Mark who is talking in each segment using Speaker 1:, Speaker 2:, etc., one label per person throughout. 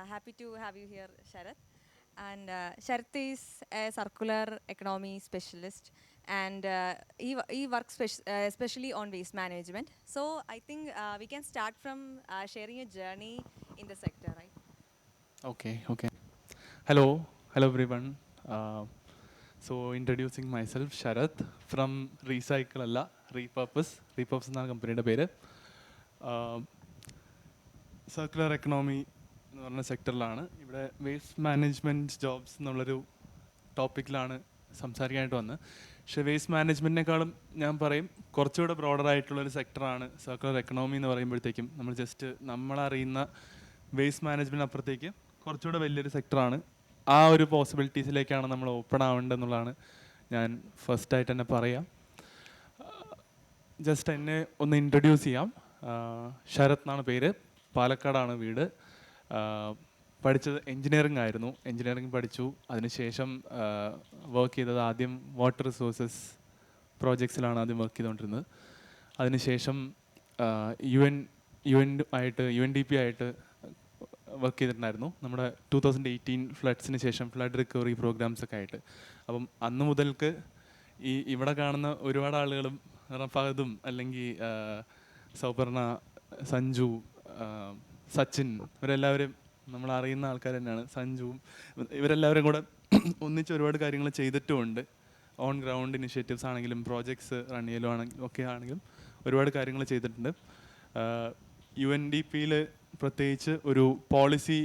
Speaker 1: Happy to have you here, Sharath. And Sharath is a circular economy specialist, and he works especially on waste management. So I think we can start from sharing a journey in the sector, right?
Speaker 2: Okay. Hello everyone. Uh, introducing myself, Sharath from Recycle അല്ല repurpose എന്നാണ് കമ്പനിയുടെ പേര്. Circular economy എന്ന് പറഞ്ഞ സെക്ടറിലാണ് ഇവിടെ waste management jobs എന്നുള്ളൊരു ടോപ്പിക്കിലാണ് സംസാരിക്കാനായിട്ട് വന്നത്. പക്ഷേ വേസ്റ്റ് മാനേജ്മെൻറ്റിനേക്കാളും ഞാൻ പറയും കുറച്ചുകൂടെ ബ്രോഡർ ആയിട്ടുള്ളൊരു സെക്ടറാണ് സർക്കുലർ എക്കണോമി എന്ന് പറയുമ്പോഴത്തേക്കും. നമ്മൾ ജസ്റ്റ് നമ്മളറിയുന്ന വേസ്റ്റ് മാനേജ്മെൻറ്റ് അപ്പുറത്തേക്ക് കുറച്ചുകൂടെ വലിയൊരു സെക്ടറാണ്. ആ ഒരു പോസിബിലിറ്റീസിലേക്കാണ് നമ്മൾ ഓപ്പൺ ആവേണ്ടതെന്നുള്ളതാണ് ഞാൻ ഫസ്റ്റായിട്ട് തന്നെ പറയാം. ജസ്റ്റ് എന്നെ ഒന്ന് ഇൻട്രൊഡ്യൂസ് ചെയ്യാം. ശരത് എന്നാണ് പേര്, പാലക്കാടാണ് വീട്. പഠിച്ചത് എൻജിനീയറിംഗ് ആയിരുന്നു. എൻജിനീയറിംഗ് പഠിച്ചു. അതിനുശേഷം വർക്ക് ചെയ്തത് ആദ്യം വാട്ടർ റിസോഴ്സസ് പ്രോജക്ട്സിലാണ് ആദ്യം വർക്ക് ചെയ്തുകൊണ്ടിരുന്നത്. അതിനുശേഷം യു എൻ ഡി പി ആയിട്ട് വർക്ക് ചെയ്തിട്ടുണ്ടായിരുന്നു. നമ്മുടെ 2018 ഫ്ലഡ്സിന് ശേഷം ഫ്ലഡ് റിക്കവറി പ്രോഗ്രാംസൊക്കെ ആയിട്ട്. അപ്പം അന്ന് മുതൽക്ക് ഇവിടെ കാണുന്ന ഒരുപാട് ആളുകളും ഫഹദും അല്ലെങ്കിൽ സൗപർണ, സഞ്ജു, സച്ചിൻ, ഇവരെല്ലാവരും നമ്മളറിയുന്ന ആൾക്കാർ തന്നെയാണ്. സഞ്ജുവും ഇവരെല്ലാവരും കൂടെ ഒന്നിച്ച് ഒരുപാട് കാര്യങ്ങൾ ചെയ്തിട്ടുമുണ്ട്. ഓൺ ഗ്രൗണ്ട് ഇനിഷ്യേറ്റീവ്സ് ആണെങ്കിലും പ്രോജക്ട്സ് റൺ ചെയ്യലോ ആണെങ്കിലും ഒക്കെ ആണെങ്കിലും ഒരുപാട് കാര്യങ്ങൾ ചെയ്തിട്ടുണ്ട്. യു എൻ ഡി പിയിൽ പ്രത്യേകിച്ച് ഒരു പോളിസി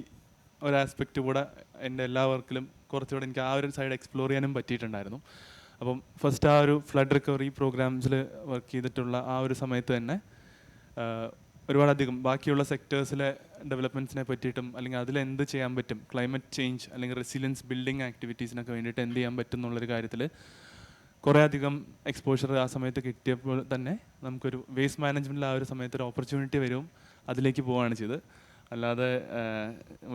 Speaker 2: ഒരു ആസ്പെക്റ്റ് കൂടെ എൻ്റെ എല്ലാ വർക്കിലും കുറച്ചുകൂടെ എനിക്ക് ആ ഒരു സൈഡ് എക്സ്പ്ലോർ ചെയ്യാനും പറ്റിയിട്ടുണ്ടായിരുന്നു. അപ്പം ഫസ്റ്റ് ആ ഒരു ഫ്ലഡ് റിക്കവറി പ്രോഗ്രാംസിൽ വർക്ക് ചെയ്തിട്ടുള്ള ആ ഒരു സമയത്ത് തന്നെ ഒരുപാടധികം ബാക്കിയുള്ള സെക്ടേഴ്സിലെ ഡെവലപ്മെൻറ്റ്സിനെ പറ്റിയിട്ടും അല്ലെങ്കിൽ അതിലെന്ത് ചെയ്യാൻ പറ്റും, ക്ലൈമറ്റ് ചേഞ്ച് അല്ലെങ്കിൽ റെസിലിയൻസ് ബിൽഡിംഗ് ആക്ടിവിറ്റീസിനൊക്കെ വേണ്ടിയിട്ട് എന്ത് ചെയ്യാൻ പറ്റും എന്നുള്ളൊരു കാര്യത്തിൽ കുറേ അധികം എക്സ്പോഷർ ആ സമയത്ത് കിട്ടിയപ്പോൾ തന്നെ നമുക്കൊരു വേസ്റ്റ് മാനേജ്മെൻറ്റിൽ ആ ഒരു സമയത്ത് ഒരു ഓപ്പർച്യൂണിറ്റി വരും, അതിലേക്ക് പോവുകയാണ് ചെയ്തത്. അല്ലാതെ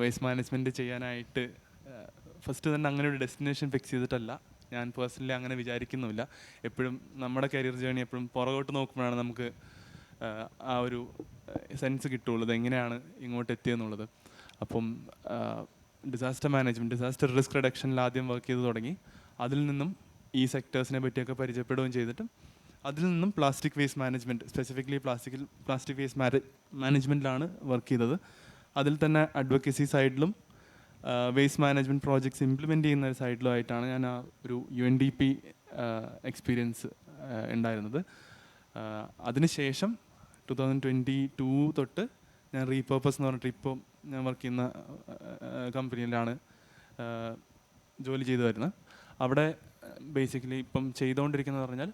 Speaker 2: വേസ്റ്റ് മാനേജ്മെൻറ്റ് ചെയ്യാനായിട്ട് ഫസ്റ്റ് തന്നെ അങ്ങനെ ഒരു ഡെസ്റ്റിനേഷൻ ഫിക്സ് ചെയ്തിട്ടല്ല. ഞാൻ പേഴ്സണലി അങ്ങനെ വിചാരിക്കുന്നുമില്ല. എപ്പോഴും നമ്മുടെ കരിയർ ജേണി എപ്പോഴും പുറകോട്ട് നോക്കുമ്പോഴാണ് നമുക്ക് ആ ഒരു സെൻസ് കിട്ടുള്ളൂ എങ്ങനെയാണ് ഇങ്ങോട്ട് എത്തിയെന്നുള്ളത്. അപ്പം ഡിസാസ്റ്റർ മാനേജ്മെൻറ്റ്, ഡിസാസ്റ്റർ റിസ്ക് റിഡക്ഷനിൽ ആദ്യം വർക്ക് ചെയ്ത് തുടങ്ങി. അതിൽ നിന്നും ഈ സെക്ടേഴ്സിനെ പറ്റിയൊക്കെ പരിചയപ്പെടുകയും ചെയ്തിട്ടും അതിൽ നിന്നും plastic waste management, specifically plastic waste മാനേജ്മെൻറ്റിലാണ് വർക്ക് ചെയ്തത്. അതിൽ തന്നെ അഡ്വക്കസി സൈഡിലും വേസ്റ്റ് മാനേജ്മെൻറ്റ് പ്രോജക്ട്സ് ഇംപ്ലിമെൻറ്റ് ചെയ്യുന്ന ഒരു സൈഡിലുമായിട്ടാണ് ഞാൻ ആ ഒരു U N D P experience ഉണ്ടായിരുന്നത്. അതിനുശേഷം 2022 തൊട്ട് ഞാൻ റീപർപ്പസ് എന്ന് പറഞ്ഞിട്ട് ഇപ്പം ഞാൻ വർക്ക് ചെയ്യുന്ന കമ്പനിയിലാണ് ജോലി ചെയ്തു വരുന്നത്. അവിടെ ബേസിക്കലി ഇപ്പം ചെയ്തുകൊണ്ടിരിക്കുന്നത് പറഞ്ഞാൽ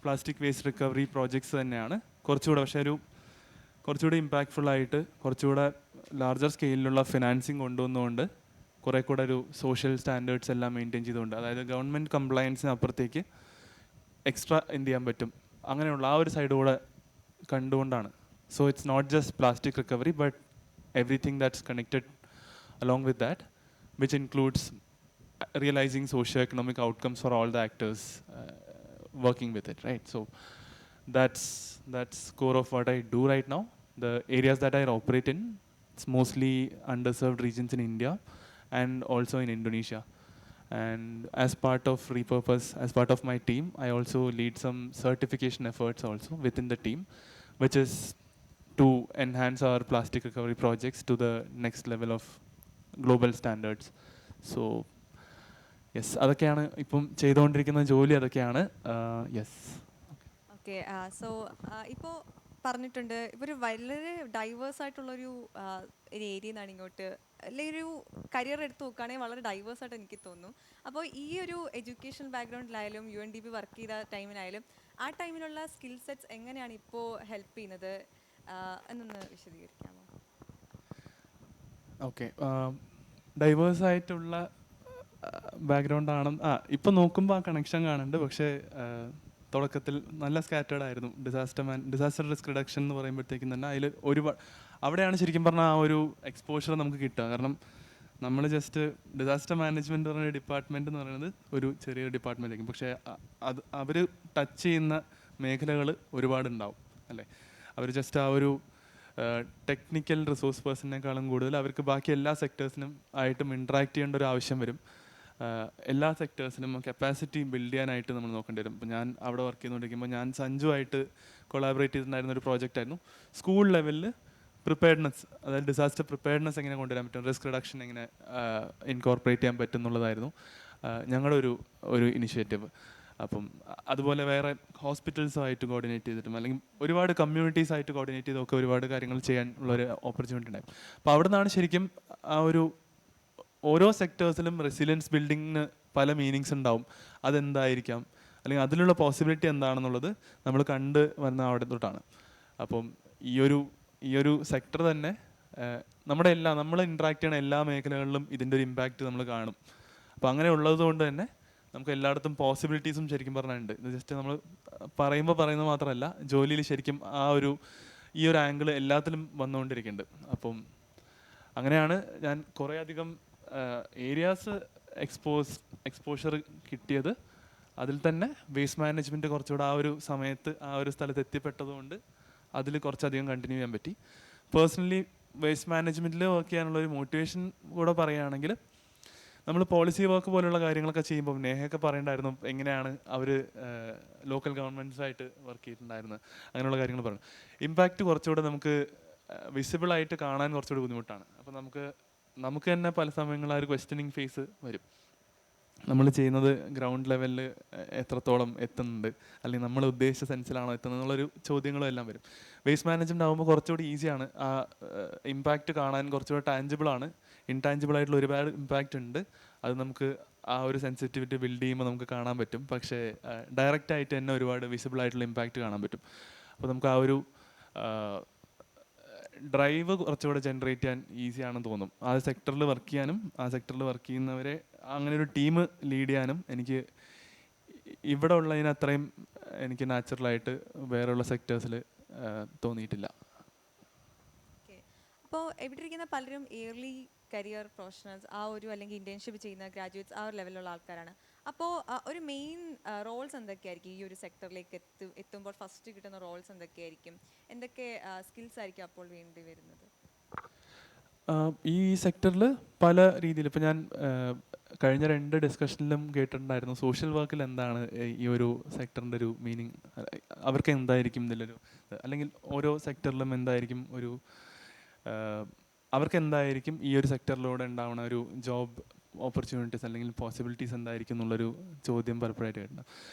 Speaker 2: പ്ലാസ്റ്റിക് വേസ്റ്റ് റിക്കവറി പ്രോജക്ട്സ് തന്നെയാണ്. കുറച്ചുകൂടെ പക്ഷേ കുറച്ചുകൂടി ഇമ്പാക്റ്റ്ഫുള്ളായിട്ട് കുറച്ചുകൂടെ ലാർജർ സ്കെയിലിലുള്ള ഫിനാൻസിങ് കൊണ്ടുവന്നുകൊണ്ട് കുറേ കൂടെ ഒരു സോഷ്യൽ സ്റ്റാൻഡേർഡ്സ് എല്ലാം മെയിൻറ്റെയിൻ ചെയ്തുകൊണ്ട്, അതായത് ഗവൺമെൻറ് കംപ്ലയൻസിന് അപ്പുറത്തേക്ക് എക്സ്ട്രാ എന്ത് ചെയ്യാൻ പറ്റും അങ്ങനെയുള്ള ആ ഒരു സൈഡ് കൂടെ കണ്ടുകൊണ്ടാണ്. So it's not just plastic recovery but everything that's connected along with that, which includes realizing socio-economic outcomes for all the actors working with it, right? So that's core of what I do right now. The areas that I operate in, it's mostly underserved regions in India and also in Indonesia. And as part of Repurpose, as part of my team, I also lead some certification efforts also within the team, which is to enhance our plastic recovery projects to the next level of global standards. So yes, അതൊക്കെയാണ് ഇപ്പം ചെയ്തുകൊണ്ടിരിക്കുന്ന ജോലി, അതൊക്കെയാണ്. Yes.
Speaker 1: Okay, so ഇപ്പോൾ പറഞ്ഞിട്ടുണ്ട് ഇപ്പോൾ ഒരു വളരെ ഡൈവേഴ്സ് ആയിട്ടുള്ളൊരു ഒരു ഏരിയ എന്നാണ് ഇങ്ങോട്ട്, അല്ലെങ്കിൽ ഒരു കരിയർ എടുത്ത് നോക്കുകയാണെങ്കിൽ വളരെ ഡൈവേഴ്സ് ആയിട്ട് എനിക്ക് തോന്നുന്നു. അപ്പോൾ ഈ ഒരു എഡ്യൂക്കേഷൻ ബാക്ക്ഗ്രൗണ്ടിലായാലും U N D P work ചെയ്ത ടൈമിലായാലും ആ ടൈമിലുള്ള സ്കിൽ സെറ്റ്സ് എങ്ങനെയാണ് ഇപ്പോൾ ഹെൽപ്പ് ചെയ്യുന്നത് എന്നൊന്ന് വിശദീകരിക്കാമോ?
Speaker 2: ഓക്കെ, ഡൈവേഴ്സ് ആയിട്ടുള്ള ബാക്ക്ഗ്രൗണ്ടാണ്. ഇപ്പം നോക്കുമ്പോൾ ആ കണക്ഷൻ കാണുന്നുണ്ട്. പക്ഷേ തുടക്കത്തിൽ നല്ല സ്കാറ്റേർഡ് ആയിരുന്നു. ഡിസാസ്റ്റർ റിസ്ക് റിഡക്ഷൻ എന്ന് പറയുമ്പോഴത്തേക്കും തന്നെ അതിൽ ഒരുപാട് അവിടെയാണ് ശരിക്കും പറഞ്ഞാൽ ആ ഒരു എക്സ്പോഷർ നമുക്ക് കിട്ടുക. കാരണം നമ്മൾ ജസ്റ്റ് ഡിസാസ്റ്റർ മാനേജ്മെൻറ്റ് പറഞ്ഞ ഡിപ്പാർട്ട്മെൻറ്റ് എന്ന് പറയുന്നത് ഒരു ചെറിയൊരു ഡിപ്പാർട്ട്മെൻ്റ് ആയിരിക്കും. പക്ഷേ അത് അവർ ടച്ച് ചെയ്യുന്ന മേഖലകൾ ഒരുപാടുണ്ടാവും അല്ലേ. അവർ ജസ്റ്റ് ആ ഒരു ടെക്നിക്കൽ റിസോഴ്സ് പേഴ്സണിനേക്കാളും കൂടുതൽ അവർക്ക് ബാക്കി എല്ലാ സെക്ടേഴ്സിനും ആയിട്ടും ഇൻട്രാക്ട് ചെയ്യേണ്ട ഒരു ആവശ്യം വരും. എല്ലാ സെക്ടേഴ്സിനും കപ്പാസിറ്റി ബിൽഡ് ചെയ്യാനായിട്ട് നമ്മൾ നോക്കേണ്ടി വരും. ഇപ്പോൾ ഞാൻ അവിടെ വർക്ക് ചെയ്തുകൊണ്ടിരിക്കുമ്പോൾ ഞാൻ സഞ്ജുവായിട്ട് കൊളാബറേറ്റ് ചെയ്തിട്ടുണ്ടായിരുന്ന ഒരു പ്രോജക്റ്റ് ആയിരുന്നു. സ്കൂൾ ലെവലിൽ പ്രിപ്പയർനെസ്, അതായത് ഡിസാസ്റ്റർ പ്രിപ്പയർനെസ് എങ്ങനെ കൊണ്ടുവരാൻ പറ്റും, റിസ്ക് റിഡക്ഷൻ എങ്ങനെ ഇൻകോർപ്പറേറ്റ് ചെയ്യാൻ പറ്റും എന്നുള്ളതായിരുന്നു ഞങ്ങളുടെ ഒരു ഇനിഷ്യേറ്റീവ്. അപ്പം അതുപോലെ വേറെ ഹോസ്പിറ്റൽസുമായിട്ട് കോർഡിനേറ്റ് ചെയ്തിട്ടും അല്ലെങ്കിൽ ഒരുപാട് കമ്മ്യൂണിറ്റീസായിട്ട് കോർഡിനേറ്റ് ചെയ്തൊക്കെ ഒരുപാട് കാര്യങ്ങൾ ചെയ്യാൻ ഉള്ളൊരു ഓപ്പർച്യൂണിറ്റി ഉണ്ടായി. അപ്പോൾ അവിടെ നിന്നാണ് ശരിക്കും ആ ഒരു ഓരോ സെക്ടേഴ്സിലും റെസിലിയൻസ് ബിൽഡിങ്ങിന് പല മീനിങ്സ് ഉണ്ടാവും. അതെന്തായിരിക്കാം അല്ലെങ്കിൽ അതിലുള്ള പോസിബിലിറ്റി എന്താണെന്നുള്ളത് നമ്മൾ കണ്ട് വരുന്ന അവിടെ തൊട്ടാണ്. അപ്പം ഈ ഒരു സെക്ടർ തന്നെ നമ്മൾ ഇൻട്രാക്ട് ചെയ്യുന്ന എല്ലാ മേഖലകളിലും ഇതിൻ്റെ ഒരു ഇമ്പാക്റ്റ് നമ്മൾ കാണും. അപ്പോൾ അങ്ങനെ ഉള്ളത് കൊണ്ട് തന്നെ നമുക്ക് എല്ലായിടത്തും പോസിബിലിറ്റീസും ശരിക്കും പറഞ്ഞിട്ടുണ്ട്. ഇത് ജസ്റ്റ് നമ്മൾ പറയുന്നത് മാത്രമല്ല, ജോലിയിൽ ശരിക്കും ഈ ഒരു ആംഗിൾ എല്ലാത്തിലും വന്നുകൊണ്ടിരിക്കുന്നുണ്ട്. അപ്പം അങ്ങനെയാണ് ഞാൻ കുറേയധികം ഏരിയാസ് എക്സ്പോഷർ കിട്ടിയത്. അതിൽ തന്നെ വേസ്റ്റ് മാനേജ്മെൻറ്റ് കുറച്ചുകൂടെ ആ ഒരു സമയത്ത് ആ ഒരു സ്ഥലത്ത് എത്തിപ്പെട്ടതുകൊണ്ട് അതിൽ കുറച്ചധികം കണ്ടിന്യൂ ചെയ്യാൻ പറ്റി. പേഴ്സണലി വേസ്റ്റ് മാനേജ്മെൻറ്റിൽ വർക്ക് ചെയ്യാനുള്ള ഒരു മോട്ടിവേഷൻ കൂടെ പറയുകയാണെങ്കിൽ, നമ്മൾ പോളിസി വർക്ക് പോലുള്ള കാര്യങ്ങളൊക്കെ ചെയ്യുമ്പോൾ നേഹയൊക്കെ പറയണ്ടായിരുന്നു എങ്ങനെയാണ് അവർ ലോക്കൽ ഗവൺമെൻറ്റ്സായിട്ട് വർക്ക് ചെയ്തിട്ടുണ്ടായിരുന്നത്, അങ്ങനെയുള്ള കാര്യങ്ങൾ പറഞ്ഞു. ഇമ്പാക്റ്റ് കുറച്ചുകൂടെ നമുക്ക് വിസിബിളായിട്ട് കാണാൻ കുറച്ചുകൂടി ബുദ്ധിമുട്ടാണ്. അപ്പോൾ നമുക്ക് തന്നെ പല സമയങ്ങളിൽ ആ ഒരു ക്വസ്റ്റ്യനിങ് ഫേസ് വരും. നമ്മൾ ചെയ്യുന്നത് ഗ്രൗണ്ട് ലെവലിൽ എത്രത്തോളം എത്തുന്നുണ്ട്, അല്ലെങ്കിൽ നമ്മൾ ഉദ്ദേശിച്ച സെൻസിലാണോ എത്തുന്നത് എന്നുള്ളൊരു ചോദ്യങ്ങളും എല്ലാം വരും. വേസ്റ്റ് മാനേജ്മെൻറ്റ് ആകുമ്പോൾ കുറച്ചുകൂടി ഈസിയാണ്. ആ ഇമ്പാക്റ്റ് കാണാൻ കുറച്ചുകൂടി ടാഞ്ചിബിൾ ആണ്. ഇൻടാഞ്ചിബിൾ ആയിട്ടുള്ള ഒരുപാട് ഇമ്പാക്റ്റ് ഉണ്ട്. അത് നമുക്ക് ആ ഒരു സെൻസിറ്റിവിറ്റി ബിൽഡ് ചെയ്യുമ്പോൾ നമുക്ക് കാണാൻ പറ്റും. പക്ഷേ ഡയറക്റ്റ് ആയിട്ട് തന്നെ ഒരുപാട് വിസിബിൾ ആയിട്ടുള്ള ഇമ്പാക്റ്റ് കാണാൻ പറ്റും. അപ്പോൾ നമുക്ക് ആ ഒരു ഡ്രൈവ് കുറച്ചുകൂടെ ജനറേറ്റ് ചെയ്യാൻ ഈസിയാണെന്ന് തോന്നും. ആ സെക്ടറിൽ വർക്ക് ചെയ്യാനും ആ സെക്ടറിൽ വർക്ക് ചെയ്യുന്നവരെ അങ്ങനെ ഒരു ടീം ലീഡ് ചെയ്യാനും എനിക്ക് ഇവിടെ ഉള്ളതിന് അത്രയും എനിക്ക് നാച്ചുറലായിട്ട് വേറെയുള്ള സെക്ടേഴ്സിൽ തോന്നിയിട്ടില്ല.
Speaker 1: അപ്പോൾ ഇവിടെ ഇരിക്കുന്ന പലരും ഇയർലി കരിയർ പ്രൊഫഷണൽസ് അല്ലെങ്കിൽ ഇന്റേൺഷിപ്പ് ചെയ്യുന്ന ഗ്രാജുവേറ്റ്സ് ആ ഒരു ലെവലിലുള്ള ആൾക്കാരാണ്. അപ്പോൾ ഒരു മെയിൻ റോൾസ് എന്തൊക്കെയായിരിക്കും ഈ ഒരു സെക്ടറിലേക്ക് എത്തുമ്പോൾ ഫസ്റ്റ് കിട്ടുന്ന റോൾസ് എന്തൊക്കെയായിരിക്കും? എന്തൊക്കെ സ്കിൽസ് ആയിരിക്കും അപ്പോൾ വേണ്ടി വരുന്നത്?
Speaker 2: ഈ സെക്ടറിൽ പല രീതിയിൽ ഇപ്പോൾ ഞാൻ കഴിഞ്ഞ 2 ഡിസ്കഷനിലും കേട്ടിട്ടുണ്ടായിരുന്നു സോഷ്യൽ വർക്കിൽ എന്താണ് ഈ ഒരു സെക്ടറിൻ്റെ ഒരു മീനിങ്, അവർക്ക് എന്തായിരിക്കും ഇതിലൊരു, അല്ലെങ്കിൽ ഓരോ സെക്ടറിലും എന്തായിരിക്കും അവർക്ക് എന്തായിരിക്കും ഈ ഒരു സെക്ടറിലൂടെ ഉണ്ടാവുന്ന ഒരു ജോബ് ഓപ്പർച്യൂണിറ്റീസ് അല്ലെങ്കിൽ പോസിബിലിറ്റീസ് എന്തായിരിക്കും എന്നുള്ളൊരു ചോദ്യം പലപ്പോഴായിട്ട് കേട്ടിട്ടുണ്ട്.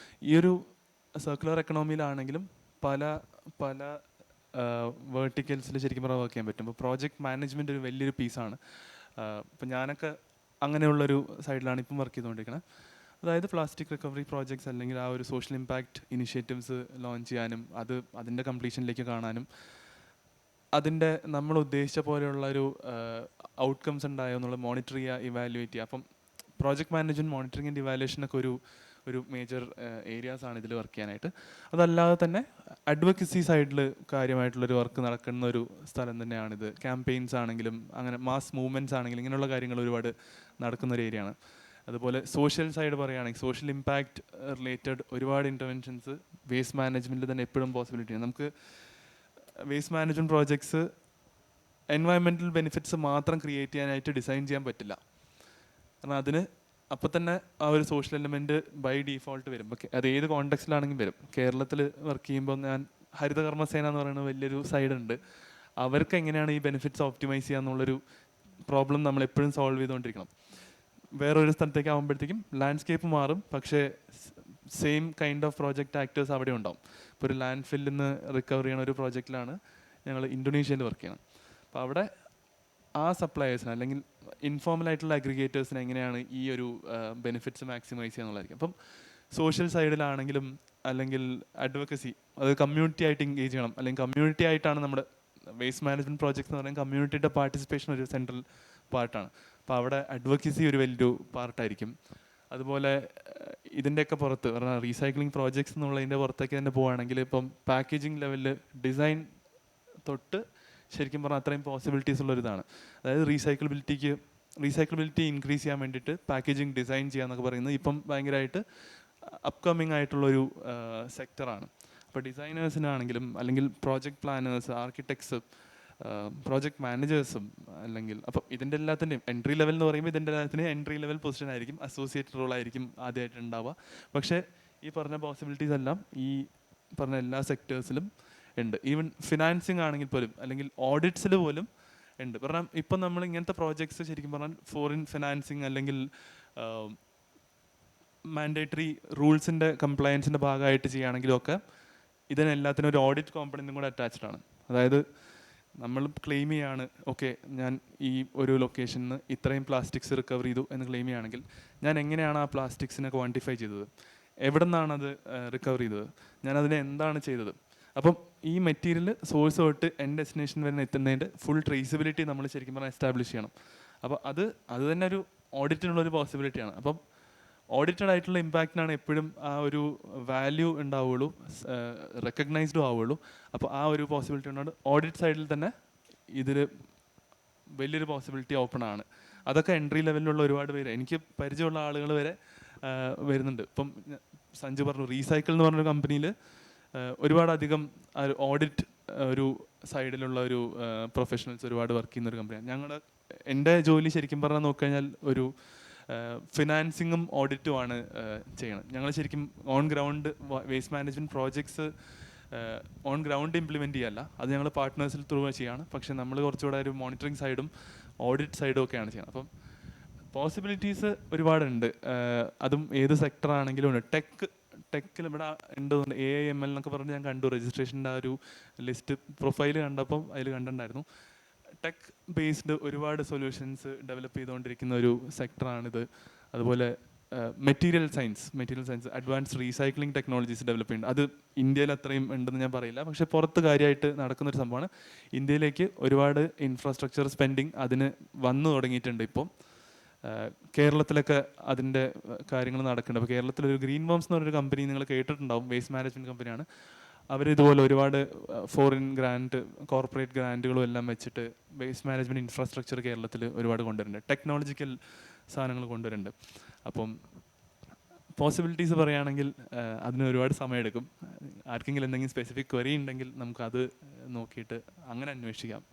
Speaker 2: ഈ ഒരു സർക്കുലർ എക്കണോമിയിലാണെങ്കിലും പല പല വേർട്ടിക്കൽസിൽ ശരിക്കും പറഞ്ഞാൽ വർക്ക് ചെയ്യാൻ പറ്റും. ഇപ്പോൾ പ്രോജക്റ്റ് മാനേജ്മെൻറ്റ് ഒരു വലിയൊരു പീസാണ്. ഇപ്പം ഞാനൊക്കെ അങ്ങനെയുള്ളൊരു സൈഡിലാണ് ഇപ്പം വർക്ക് ചെയ്തുകൊണ്ടിരിക്കുന്നത്. അതായത് പ്ലാസ്റ്റിക് റിക്കവറി പ്രോജക്ട്സ് അല്ലെങ്കിൽ ആ ഒരു സോഷ്യൽ ഇമ്പാക്റ്റ് ഇനിഷ്യേറ്റീവ്സ് ലോഞ്ച് ചെയ്യാനും അതിൻ്റെ കംപ്ലീഷനിലേക്ക് കാണാനും അതിൻ്റെ നമ്മൾ ഉദ്ദേശിച്ച പോലെയുള്ളൊരു ഔട്ട്കംസ് ഉണ്ടായോ എന്നുള്ളത് മോണിറ്റർ ചെയ്യുക, ഇവാലുവേറ്റ് ചെയ്യുക. അപ്പം പ്രോജക്റ്റ് മാനേജ്മെൻറ്റ്, മോണിറ്ററിംഗ് ആൻഡ് ഇവാലുവേഷനൊക്കെ ഒരു മേജർ ഏരിയാസാണ് ഇതിൽ വർക്ക് ചെയ്യാനായിട്ട്. അതല്ലാതെ തന്നെ അഡ്വക്കസി സൈഡിൽ കാര്യമായിട്ടുള്ളൊരു വർക്ക് നടക്കുന്ന ഒരു സ്ഥലം തന്നെയാണിത്. ക്യാമ്പയിൻസ് ആണെങ്കിലും അങ്ങനെ മാസ് മൂവ്മെൻറ്റ്സ് ആണെങ്കിലും ഇങ്ങനെയുള്ള കാര്യങ്ങൾ ഒരുപാട് നടക്കുന്നൊരു ഏരിയയാണ്. അതുപോലെ സോഷ്യൽ സൈഡ് പറയുകയാണെങ്കിൽ സോഷ്യൽ ഇമ്പാക്റ്റ് റിലേറ്റഡ് ഒരുപാട് ഇൻ്റർവെൻഷൻസ് വേസ്റ്റ് മാനേജ്മെൻറ്റിൽ തന്നെ എപ്പോഴും പോസിബിലിറ്റിയാണ്. നമുക്ക് waste management projects environmental benefits മാത്രം ക്രിയേറ്റ് ചെയ്യാനായിട്ട് ഡിസൈൻ ചെയ്യാൻ പറ്റില്ല. കാരണം അതിന് അപ്പോൾ തന്നെ ആ ഒരു സോഷ്യൽ എലമെൻറ്റ് ബൈ ഡീഫോൾട്ട് വരും. അത് ഏത് കോണ്ടെക്സ്റ്റിലാണെങ്കിലും വരും. കേരളത്തിൽ വർക്ക് ചെയ്യുമ്പോൾ ഞാൻ ഹരിതകർമ്മസേന എന്ന് പറയുന്ന വലിയൊരു സൈഡുണ്ട്. അവർക്ക് എങ്ങനെയാണ് ഈ ബെനിഫിറ്റ്സ് ഓപ്റ്റിമൈസ് ചെയ്യുക എന്നുള്ളൊരു പ്രോബ്ലം നമ്മൾ എപ്പോഴും സോൾവ് ചെയ്തുകൊണ്ടിരിക്കണം. വേറൊരു സ്ഥലത്തേക്ക് ആകുമ്പോഴത്തേക്കും ലാൻഡ്സ്കേപ്പ് മാറും, പക്ഷേ same kind of project actors അവിടെ ഉണ്ടാവും. ഇപ്പോൾ ഒരു ലാൻഡ് ഫില്ലിൽ നിന്ന് റിക്കവർ ചെയ്യുന്ന ഒരു പ്രോജക്റ്റിലാണ് ഞങ്ങൾ ഇന്തോനേഷ്യയിൽ വർക്ക് ചെയ്യണം. അപ്പോൾ അവിടെ ആ സപ്ലയേഴ്സിന് അല്ലെങ്കിൽ ഇൻഫോർമൽ ആയിട്ടുള്ള അഗ്രിഗേറ്റേഴ്സിന് എങ്ങനെയാണ് ഈ ഒരു ബെനിഫിറ്റ്സ് മാക്സിമൈസ് ചെയ്യുക എന്നുള്ളതായിരിക്കും. അപ്പം സോഷ്യൽ സൈഡിലാണെങ്കിലും അല്ലെങ്കിൽ അഡ്വക്കസി, അത് കമ്മ്യൂണിറ്റി ആയിട്ട് എൻഗേജ് ചെയ്യണം. അല്ലെങ്കിൽ കമ്മ്യൂണിറ്റി ആയിട്ടാണ് നമ്മുടെ വേസ്റ്റ് മാനേജ്മെൻറ്റ് പ്രോജക്ട്സ് എന്ന് പറയുന്നത് കമ്മ്യൂണിറ്റിയുടെ പാർട്ടിസിപ്പേഷൻ ഒരു സെൻട്രൽ പാർട്ടാണ്. അപ്പോൾ അവിടെ അഡ്വക്കസി ഒരു വലിയൊരു പാർട്ടായിരിക്കും. അതുപോലെ ഇതിൻ്റെയൊക്കെ പുറത്ത് പറഞ്ഞാൽ റീസൈക്ലിംഗ് പ്രോജക്ട്സ് എന്നുള്ളതിൻ്റെ പുറത്തേക്ക് തന്നെ പോവുകയാണെങ്കിൽ ഇപ്പം പാക്കേജിങ് ലെവലിൽ ഡിസൈൻ തൊട്ട് ശരിക്കും പറഞ്ഞാൽ അത്രയും പോസിബിലിറ്റീസ് ഉള്ളൊരിതാണ്. അതായത് റീസൈക്കിൾബിലിറ്റി ഇൻക്രീസ് ചെയ്യാൻ വേണ്ടിയിട്ട് പാക്കേജിങ് ഡിസൈൻ ചെയ്യുക എന്നൊക്കെ പറയുന്നത് ഇപ്പം ഭയങ്കരമായിട്ട് അപ്കമ്മിങ് ആയിട്ടുള്ളൊരു സെക്ടറാണ്. അപ്പോൾ ഡിസൈനേഴ്സിനാണെങ്കിലും അല്ലെങ്കിൽ പ്രോജക്റ്റ് പ്ലാനേഴ്സ്, ആർക്കിടെക്ട്സ്, പ്രോജക്റ്റ് മാനേജേഴ്സും, അല്ലെങ്കിൽ അപ്പം ഇതിൻ്റെ എല്ലാത്തിൻ്റെയും എൻട്രി ലെവൽ എന്ന് പറയുമ്പോൾ ഇതിൻ്റെ എല്ലാത്തിൻ്റെയും എൻട്രി ലെവൽ പൊസിഷൻ ആയിരിക്കും, അസോസിയേറ്റ് റോൾ ആയിരിക്കും ആദ്യമായിട്ട് ഉണ്ടാവുക. പക്ഷേ ഈ പറഞ്ഞ പോസിബിലിറ്റീസ് എല്ലാം ഈ പറഞ്ഞ എല്ലാ സെക്ടേഴ്സിലും ഉണ്ട്. ഈവൻ ഫിനാൻസിങ് ആണെങ്കിൽ പോലും, അല്ലെങ്കിൽ ഓഡിറ്റ്സിൽ പോലും ഉണ്ട്. കാരണം ഇപ്പം നമ്മൾ ഇങ്ങനത്തെ പ്രോജക്ട്സ് ശരിക്കും പറഞ്ഞാൽ ഫോറിൻ ഫിനാൻസിങ് അല്ലെങ്കിൽ മാൻഡേറ്ററി റൂൾസിൻ്റെ കംപ്ലയൻസിൻ്റെ ഭാഗമായിട്ട് ചെയ്യുകയാണെങ്കിലും ഒക്കെ ഇതിനെല്ലാത്തിനും ഒരു ഓഡിറ്റ് കോമ്പണൻറ്റും കൂടെ അറ്റാച്ച്ഡ് ആണ്. അതായത് നമ്മൾ ക്ലെയിം ചെയ്യാണ്, ഓക്കെ ഞാൻ ഈ ഒരു ലൊക്കേഷനിൽ നിന്ന് ഇത്രയും പ്ലാസ്റ്റിക്സ് റിക്കവർ ചെയ്തു എന്ന് ക്ലെയിം ചെയ്യുകയാണെങ്കിൽ ഞാൻ എങ്ങനെയാണ് ആ പ്ലാസ്റ്റിക്സിനെ ക്വാണ്ടിഫൈ ചെയ്തത്, എവിടെ നിന്നാണത് റിക്കവർ ചെയ്തത്, ഞാനതിനെ എന്താണ് ചെയ്തത്. അപ്പം ഈ മെറ്റീരിയൽ സോഴ്സ് തൊട്ട് എൻഡ് ഡെസ്റ്റിനേഷൻ വരെ എത്തുന്നതിൻ്റെ ഫുൾ ട്രേസബിലിറ്റി നമ്മൾ ശരിക്കും പറഞ്ഞാൽ എസ്റ്റാബ്ലിഷ് ചെയ്യണം. അപ്പോൾ അത് തന്നെ ഒരു ഓഡിറ്റിനുള്ളൊരു പോസിബിലിറ്റിയാണ്. അപ്പം ഓഡിറ്റഡ് ആയിട്ടുള്ള ഇമ്പാക്റ്റിനാണ് എപ്പോഴും ആ ഒരു വാല്യൂ ഉണ്ടാവുള്ളൂ, റെക്കഗ്നൈസ്ഡും ആവുള്ളൂ. അപ്പോൾ ആ ഒരു പോസിബിലിറ്റി ഉള്ളത് ഓഡിറ്റ് സൈഡിൽ തന്നെ ഇതിൽ വലിയൊരു പോസിബിലിറ്റി ഓപ്പൺ ആണ്. അതൊക്കെ എൻട്രി ലെവലിലുള്ള ഒരുപാട് പേര്, എനിക്ക് പരിചയമുള്ള ആളുകൾ വരെ വരുന്നുണ്ട്. ഇപ്പം സഞ്ജു പറഞ്ഞു റീസൈക്കിൾ എന്ന് പറഞ്ഞൊരു കമ്പനിയിൽ ഒരുപാടധികം ഓഡിറ്റ് ഒരു സൈഡിലുള്ള ഒരു പ്രൊഫഷണൽസ് ഒരുപാട് വർക്ക് ചെയ്യുന്ന ഒരു കമ്പനിയാണ്. എൻ്റെ ജോലി ശരിക്കും പറഞ്ഞാൽ നോക്കിക്കഴിഞ്ഞാൽ ഒരു ഫിനാൻസിങ്ങും ഓഡിറ്റുമാണ് ചെയ്യണം. ഞങ്ങൾ ശരിക്കും on ground waste management projects on ground implement ചെയ്യല്ല, അത് ഞങ്ങൾ പാർട്ട്നേഴ്സിൽ ത്രൂ ചെയ്യാണ്. പക്ഷേ നമ്മൾ കുറച്ചുകൂടെ ഒരു മോണിറ്ററിങ് സൈഡും ഓഡിറ്റ് സൈഡും ഒക്കെയാണ് ചെയ്യുന്നത്. അപ്പം പോസിബിലിറ്റീസ് ഒരുപാടുണ്ട്. അതും ഏത് സെക്ടർ ആണെങ്കിലും ഉണ്ട്. ടെക്കിൽ ഇവിടെ ഉണ്ട്. AIML എന്നൊക്കെ പറഞ്ഞ് ഞാൻ കണ്ടു രജിസ്ട്രേഷൻ്റെ ആ ഒരു ലിസ്റ്റ് പ്രൊഫൈൽ കണ്ടപ്പം അതിൽ കണ്ടിട്ടുണ്ടായിരുന്നു. ടെക് ബേസ്ഡ് ഒരുപാട് സൊല്യൂഷൻസ് ഡെവലപ്പ് ചെയ്തുകൊണ്ടിരിക്കുന്ന ഒരു സെക്ടറാണിത്. അതുപോലെ material science, advanced recycling technologies develop ചെയ്യുന്നുണ്ട്. അത് ഇന്ത്യയിൽ അത്രയും ഉണ്ടെന്ന് ഞാൻ പറയില്ല, പക്ഷേ പുറത്ത് കാര്യമായിട്ട് നടക്കുന്നൊരു സംഭവമാണ്. ഇന്ത്യയിലേക്ക് ഒരുപാട് ഇൻഫ്രാസ്ട്രക്ചർ സ്പെൻഡിങ് അതിന് വന്നു തുടങ്ങിയിട്ടുണ്ട്. ഇപ്പം കേരളത്തിലൊക്കെ അതിൻ്റെ കാര്യങ്ങൾ നടക്കുന്നുണ്ട്. അപ്പോൾ കേരളത്തിലൊരു ഗ്രീൻ വേംസ് എന്ന് പറഞ്ഞൊരു കമ്പനി നിങ്ങൾ കേട്ടിട്ടുണ്ടാവും, വേസ്റ്റ് മാനേജ്മെൻറ്റ് കമ്പനിയാണ്. അവരിതുപോലെ ഒരുപാട് ഫോറിൻ ഗ്രാൻഡ്, കോർപ്പറേറ്റ് ഗ്രാൻറ്റുകളും എല്ലാം വെച്ചിട്ട് വേസ്റ്റ് മാനേജ്മെൻറ്റ് ഇൻഫ്രാസ്ട്രക്ചർ കേരളത്തിൽ ഒരുപാട് കൊണ്ടുവരുന്നുണ്ട്, ടെക്നോളജിക്കൽ സാധനങ്ങൾ കൊണ്ടുവരുന്നുണ്ട്. അപ്പം പോസിബിലിറ്റീസ് പറയുകയാണെങ്കിൽ അതിന് ഒരുപാട് സമയമെടുക്കും. ആർക്കെങ്കിലും എന്തെങ്കിലും സ്പെസിഫിക് ക്വറി ഉണ്ടെങ്കിൽ നമുക്കത് നോക്കിയിട്ട് അങ്ങനെ അന്വേഷിക്കാം.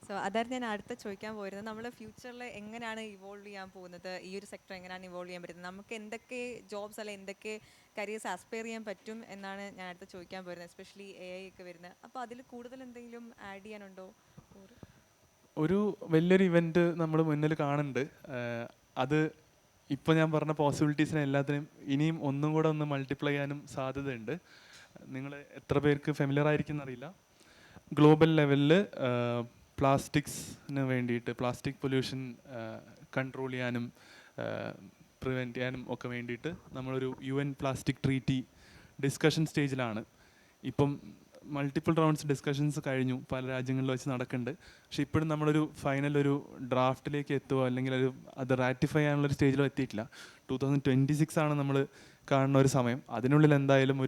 Speaker 1: സോ അതായിരുന്നു ഞാൻ അടുത്ത ചോദിക്കാൻ പോയിരുന്നത്. നമ്മൾ ഫ്യൂച്ചറിൽ എങ്ങനെയാണ് ഇവോൾവ് ചെയ്യാൻ പോകുന്നത്, ഈ ഒരു സെക്ടർ എങ്ങനെയാണ് ഇവോൾവ് ചെയ്യാൻ പറ്റുന്നത്, നമുക്ക് എന്തൊക്കെ ജോബ്സ് അല്ലെങ്കിൽ എന്തൊക്കെ കരിയേഴ്സ് ആസ്പയർ ചെയ്യാൻ പറ്റും എന്നാണ് ഞാൻ അടുത്ത് ചോദിക്കാൻ പോയിരുന്നത്. എസ്പെഷ്യലി AI ഒക്കെ വരുന്നത്. അപ്പോൾ അതിൽ കൂടുതൽ എന്തെങ്കിലും ആഡ് ചെയ്യാനുണ്ടോ?
Speaker 2: ഒരു വലിയൊരു ഇവൻറ്റ് നമ്മൾ മുന്നിൽ കാണുന്നുണ്ട്. അത് ഇപ്പോൾ ഞാൻ പറഞ്ഞ പോസിബിലിറ്റീസിനെ എല്ലാത്തിനും ഇനിയും ഒന്നും കൂടെ ഒന്ന് മൾട്ടിപ്ലൈ ചെയ്യാനും സാധ്യതയുണ്ട്. നിങ്ങൾ എത്ര പേർക്ക് ഫെമിലിയർ ആയിരിക്കും എന്നറിയില്ല. ഗ്ലോബൽ ലെവലിൽ പ്ലാസ്റ്റിക്സിന് വേണ്ടിയിട്ട്, പ്ലാസ്റ്റിക് പൊല്യൂഷൻ കൺട്രോൾ ചെയ്യാനും പ്രിവെൻറ്റ് ചെയ്യാനും ഒക്കെ വേണ്ടിയിട്ട് നമ്മളൊരു UN പ്ലാസ്റ്റിക് ട്രീറ്റി ഡിസ്കഷൻ സ്റ്റേജിലാണ്. ഇപ്പം മൾട്ടിപ്പിൾ റൗണ്ട്സ് ഡിസ്കഷൻസ് കഴിഞ്ഞു, പല രാജ്യങ്ങളിൽ വെച്ച് നടക്കുന്നുണ്ട്. പക്ഷെ ഇപ്പോഴും നമ്മളൊരു ഫൈനൽ ഒരു ഡ്രാഫ്റ്റിലേക്ക് എത്തുമോ അല്ലെങ്കിൽ അത് റാറ്റിഫൈ ചെയ്യാനുള്ളൊരു സ്റ്റേജിലോ എത്തിയിട്ടില്ല. 2026 ആണ് നമ്മൾ കാണുന്ന ഒരു സമയം. അതിനുള്ളിൽ എന്തായാലും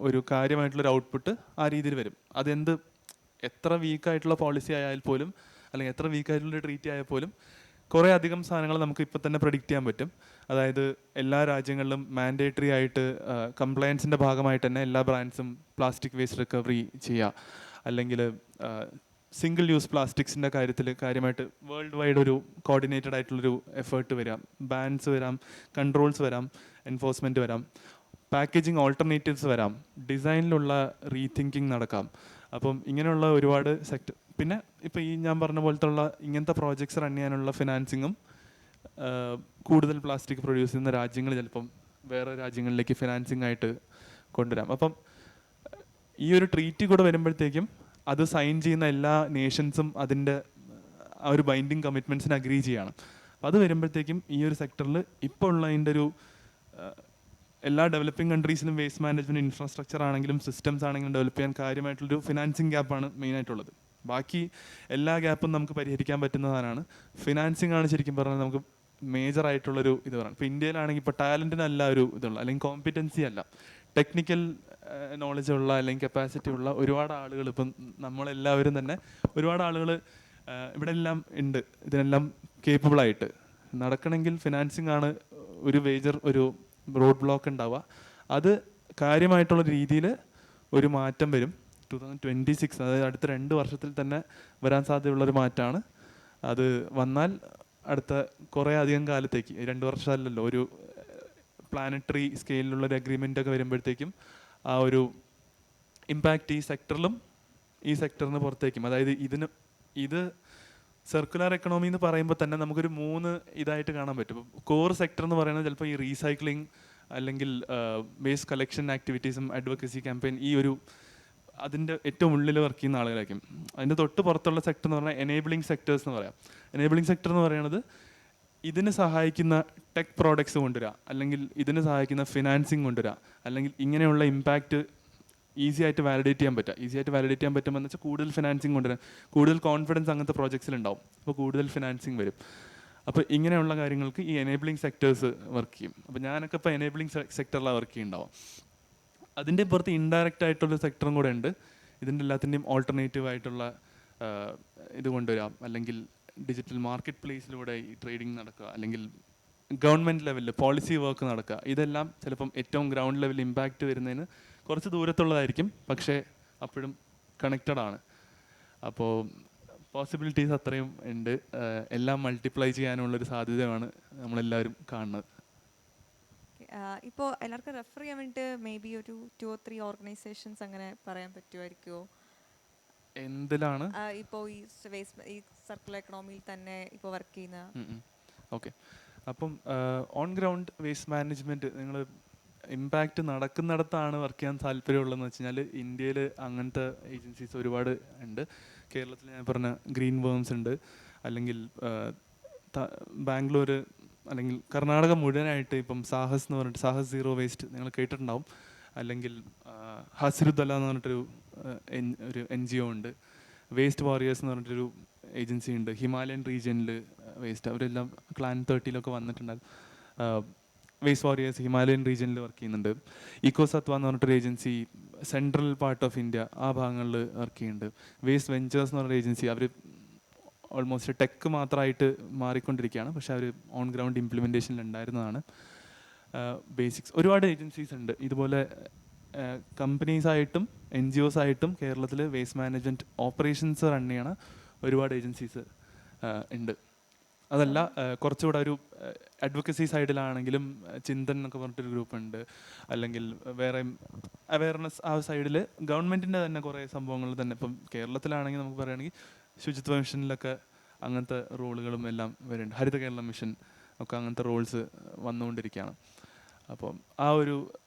Speaker 2: ഒരു കാര്യമായിട്ടുള്ളൊരു ഔട്ട്പുട്ട് ആ രീതിയിൽ വരും. അതെന്ത് എത്ര വീക്കായിട്ടുള്ള പോളിസി ആയാൽ പോലും, അല്ലെങ്കിൽ എത്ര വീക്കായിട്ടുള്ള ട്രീറ്റി ആയാൽ പോലും കുറേ അധികം സാധനങ്ങൾ നമുക്ക് ഇപ്പോൾ തന്നെ പ്രെഡിക്റ്റ് ചെയ്യാൻ പറ്റും. അതായത് എല്ലാ രാജ്യങ്ങളിലും മാൻഡേറ്ററി ആയിട്ട് കംപ്ലയൻസിൻ്റെ ഭാഗമായിട്ട് തന്നെ എല്ലാ ബ്രാൻഡ്സും പ്ലാസ്റ്റിക് വേസ്റ്റ് റിക്കവറി ചെയ്യുക, അല്ലെങ്കിൽ സിംഗിൾ യൂസ് പ്ലാസ്റ്റിക്സിൻ്റെ കാര്യത്തിൽ കാര്യമായിട്ട് വേൾഡ് വൈഡ് ഒരു കോർഡിനേറ്റഡ് ആയിട്ടുള്ളൊരു എഫേർട്ട് വരാം, ബാൻസ് വരാം, കൺട്രോൾസ് വരാം, എൻഫോഴ്സ്മെൻറ്റ് വരാം, പാക്കേജിങ് ഓൾട്ടർനേറ്റീവ്സ് വരാം, ഡിസൈനിലുള്ള റീതിങ്കിങ് നടക്കാം. അപ്പം ഇങ്ങനെയുള്ള ഒരുപാട് സെക്ടർ, പിന്നെ ഇപ്പോൾ ഈ ഞാൻ പറഞ്ഞ പോലത്തെ ഉള്ള ഇങ്ങനത്തെ പ്രോജക്ട്സ് റൺ ചെയ്യാനുള്ള ഫിനാൻസിങ്ങും കൂടുതൽ പ്ലാസ്റ്റിക് പ്രൊഡ്യൂസ് ചെയ്യുന്ന രാജ്യങ്ങൾ ചിലപ്പം വേറെ രാജ്യങ്ങളിലേക്ക് ഫിനാൻസിങ് ആയിട്ട് കൊണ്ടുവരാം. അപ്പം ഈ ഒരു ട്രീറ്റി കൂടെ വരുമ്പോഴത്തേക്കും അത് സൈൻ ചെയ്യുന്ന എല്ലാ നേഷൻസും അതിൻ്റെ ആ ഒരു ബൈൻഡിങ് കമ്മിറ്റ്മെൻറ്റ്സിന് അഗ്രി ചെയ്യണം. അപ്പം അത് വരുമ്പോഴത്തേക്കും ഈ ഒരു സെക്ടറിൽ ഇപ്പോൾ ഉള്ള അതിൻ്റെ ഒരു എല്ലാ ഡെവലപ്പിംഗ് കൺട്രീസിലും വേസ്റ്റ് മാനേജ്മെൻറ്റ് ഇൻഫ്രാസ്ട്രക്ചർ ആണെങ്കിലും സിസ്റ്റംസ് ആണെങ്കിലും ഡെവലപ്പ് ചെയ്യാൻ കാര്യമായിട്ടുള്ളൊരു ഫിനാൻസിങ് ഗ്യാപ്പാണ് മെയിനായിട്ടുള്ളത്. ബാക്കി എല്ലാ ഗ്യാപ്പും നമുക്ക് പരിഹരിക്കാൻ പറ്റുന്നതാണ്. ഫിനാൻസിങ് ആണ് ശരിക്കും പറഞ്ഞാൽ നമുക്ക് മേജർ ആയിട്ടുള്ളൊരു ഇത് പറയാം. ഇപ്പോൾ ഇന്ത്യയിലാണെങ്കിൽ ഇപ്പോൾ ടാലൻറ്റിനല്ല ഒരു ഇതുള്ള, അല്ലെങ്കിൽ കോമ്പിറ്റൻസി അല്ല, ടെക്നിക്കൽ നോളജ് ഉള്ള അല്ലെങ്കിൽ കപ്പാസിറ്റി ഉള്ള ഒരുപാട് ആളുകൾ, ഇപ്പം നമ്മളെല്ലാവരും തന്നെ ഒരുപാട് ആളുകൾ ഇവിടെ എല്ലാം ഉണ്ട്. ഇതിനെല്ലാം കേപ്പബിളായിട്ട് നടക്കണമെങ്കിൽ ഫിനാൻസിങ് ആണ് ഒരു മേജർ ഒരു റോഡ് ബ്ലോക്ക് ഉണ്ടാവുക. അത് കാര്യമായിട്ടുള്ള രീതിയിൽ ഒരു മാറ്റം വരും. 2026, അതായത് അടുത്ത 2 വർഷത്തിൽ തന്നെ വരാൻ സാധ്യതയുള്ളൊരു മാറ്റമാണ്. അത് വന്നാൽ അടുത്ത കുറേ അധികം കാലത്തേക്ക്, 2 വർഷമല്ലല്ലോ, ഒരു പ്ലാനറ്ററി സ്കെയിലിലുള്ളൊരു അഗ്രിമെൻ്റ് ഒക്കെ വരുമ്പോഴത്തേക്കും ആ ഒരു ഇമ്പാക്റ്റ് ഈ സെക്ടറിലും ഈ സെക്ടറിന് പുറത്തേക്കും, അതായത് ഇത് സർക്കുലർ എക്കണോമി എന്ന് പറയുമ്പോൾ തന്നെ നമുക്കൊരു 3 ഇതായിട്ട് കാണാൻ പറ്റും. കോർ സെക്ടർ എന്ന് പറയുന്നത് ചിലപ്പോൾ ഈ റീസൈക്ലിംഗ് അല്ലെങ്കിൽ വേസ്റ്റ് കളക്ഷൻ ആക്ടിവിറ്റീസും അഡ്വക്കസി ക്യാമ്പയിൻ, ഈ ഒരു അതിൻ്റെ ഏറ്റവും ഉള്ളിൽ വർക്ക് ചെയ്യുന്ന ആളുകളായിരിക്കും. അതിൻ്റെ തൊട്ട് പുറത്തുള്ള സെക്ടർ എന്ന് പറഞ്ഞാൽ എനേബിളിംഗ് സെക്ടേഴ്സ് എന്ന് പറയാം. എനേബിളിംഗ് സെക്ടർ എന്ന് പറയുന്നത് ഇതിന് സഹായിക്കുന്ന ടെക് പ്രോഡക്ട്സ് കൊണ്ടുവരിക, അല്ലെങ്കിൽ ഇതിന് സഹായിക്കുന്ന ഫിനാൻസിങ് കൊണ്ടുവരിക, അല്ലെങ്കിൽ ഇങ്ങനെയുള്ള ഇമ്പാക്റ്റ് ഈസി ആയിട്ട് വാലിഡേറ്റ് ചെയ്യാൻ പറ്റുക. ഈസി ആയിട്ട് വാലിഡേറ്റ് ചെയ്യാൻ പറ്റുമെന്ന് വെച്ചാൽ കൂടുതൽ ഫിനാൻസിങ് കൊണ്ടുവരാൻ, കൂടുതൽ കോൺഫിഡൻസ് അങ്ങനത്തെ പ്രോജക്ട്സിലുണ്ടാവും, അപ്പോൾ കൂടുതൽ ഫിനാൻസിങ് വരും. അപ്പോൾ ഇങ്ങനെയുള്ള കാര്യങ്ങൾക്ക് ഈ എനേബിളിംഗ് സെക്ടേഴ്സ് വർക്ക് ചെയ്യും. അപ്പോൾ ഞാനൊക്കെ ഇപ്പോൾ എനേബിളിംഗ് സെക്ടറിലാണ് വർക്ക് ചെയ്യുന്നുണ്ടാവും. അതിൻ്റെ പുറത്ത് ഇൻഡയറക്റ്റ് ആയിട്ടുള്ള സെക്ടറും കൂടെ ഉണ്ട്. ഇതിൻ്റെ എല്ലാത്തിൻ്റെയും ഓൾട്ടർനേറ്റീവ് ആയിട്ടുള്ള ഇത് കൊണ്ടുവരാം, അല്ലെങ്കിൽ ഡിജിറ്റൽ മാർക്കറ്റ് പ്ലേസിലൂടെ ഈ ട്രേഡിംഗ് നടക്കുക, അല്ലെങ്കിൽ ഗവൺമെൻറ് ലെവലിൽ പോളിസി വർക്ക് നടക്കുക. ഇതെല്ലാം ചിലപ്പം ഏറ്റവും ഗ്രൗണ്ട് ലെവലിൽ ഇമ്പാക്റ്റ് വരുന്നതിന് കുറച്ച് ദൂരത്തുള്ളതായിരിക്കും, പക്ഷേ അപ്പോഴും കണക്റ്റഡ് ആണ്. അപ്പോൾ പോസിബിലിറ്റീസ് അത്രയും ഉണ്ട്. എല്ലാം മൾട്ടിപ്ലൈ ചെയ്യാനുള്ളൊരു സാധ്യതയാണ് നമ്മളെല്ലാവരും കാണുന്നത്.
Speaker 1: ഇപ്പോൾ എല്ലാവർക്കും റെഫർ ചെയ്യാൻ വേണ്ടിയിട്ട് മേ ബി ഒരു 2 or 3 ഓർഗനൈസേഷൻസ് അങ്ങനെ പറയാൻ പറ്റുമായിരിക്കുമോ?
Speaker 2: എന്തിലാണ്
Speaker 1: ഇപ്പോൾ ഈ സർക്കുലർ എക്കണോമിയിൽ തന്നെ ഇപ്പോൾ വർക്ക് ചെയ്യുന്ന?
Speaker 2: ഓക്കെ, അപ്പം ഓൺ ഗ്രൗണ്ട് വേസ്റ്റ് മാനേജ്മെൻറ്റ് നിങ്ങൾ ഇമ്പാക്റ്റ് നടക്കുന്നിടത്താണ് വർക്ക് ചെയ്യാൻ താല്പര്യമുള്ളതെന്ന് വെച്ച് കഴിഞ്ഞാൽ ഇന്ത്യയിൽ അങ്ങനത്തെ ഏജൻസീസ് ഒരുപാട് ഉണ്ട്. കേരളത്തിൽ ഞാൻ പറഞ്ഞ ഗ്രീൻ വേംസ് ഉണ്ട്, അല്ലെങ്കിൽ ബാംഗ്ലൂർ അല്ലെങ്കിൽ കർണാടക മുഴുവനായിട്ട് ഇപ്പം സാഹസ് എന്ന് പറഞ്ഞിട്ട്, സാഹസ് സീറോ വേസ്റ്റ് നിങ്ങൾ കേട്ടിട്ടുണ്ടാവും. അല്ലെങ്കിൽ ഹസിരുദ്ദല എന്ന് പറഞ്ഞിട്ടൊരു ഒരു NGO ഉണ്ട്. വേസ്റ്റ് വാരിയേഴ്സ് എന്ന് പറഞ്ഞിട്ടൊരു ഏജൻസി ഉണ്ട് ഹിമാലയൻ റീജിയനിൽ വേസ്റ്റ്, അവരെല്ലാം ക്ലാൻ 30 വന്നിട്ടുണ്ടായിരുന്നു. വേസ്റ്റ് വാരിയേഴ്സ് ഹിമാലയൻ റീജിയനിൽ വർക്ക് ചെയ്യുന്നുണ്ട്. ഇക്കോസത്വ എന്ന് പറഞ്ഞിട്ടൊരു agency central part of India ആ ഭാഗങ്ങളിൽ വർക്ക് ചെയ്യുന്നുണ്ട്. വേസ്റ്റ് വെഞ്ചേഴ്സ് എന്ന് പറഞ്ഞ ഏജൻസി, അവർ ഓൾമോസ്റ്റ് ടെക്ക് മാത്രമായിട്ട് മാറിക്കൊണ്ടിരിക്കുകയാണ്, പക്ഷേ അവർ ഓൺ ഗ്രൗണ്ട് ഇംപ്ലിമെൻറ്റേഷനിൽ ഉണ്ടായിരുന്നതാണ്. ബേസിക്സ് ഒരുപാട് ഏജൻസീസ് ഉണ്ട് ഇതുപോലെ. കമ്പനീസായിട്ടും NGOs ആയിട്ടും കേരളത്തിൽ വേസ്റ്റ് മാനേജ്മെൻറ്റ് ഓപ്പറേഷൻസ് റൺ ചെയ്യണ ഒരുപാട് ഏജൻസീസ് ഉണ്ട്. അതല്ല, കുറച്ചുകൂടെ ഒരു അഡ്വക്കസി സൈഡിലാണെങ്കിലും ചിന്തൻ എന്നൊക്കെ പറഞ്ഞിട്ടൊരു ഗ്രൂപ്പ് ഉണ്ട്, അല്ലെങ്കിൽ വേറെ അവയർനെസ് ആ സൈഡിൽ ഗവൺമെൻറ്റിൻ്റെ തന്നെ കുറേ സംഭവങ്ങൾ തന്നെ. ഇപ്പം കേരളത്തിലാണെങ്കിൽ നമുക്ക് പറയുകയാണെങ്കിൽ ശുചിത്വ മിഷനിലൊക്കെ അങ്ങനത്തെ റോളുകളും എല്ലാം വരുന്നുണ്ട്. ഹരിത കേരളം മിഷൻ ഒക്കെ അങ്ങനത്തെ റോൾസ് വന്നുകൊണ്ടിരിക്കുകയാണ്. അപ്പം ആ ഒരു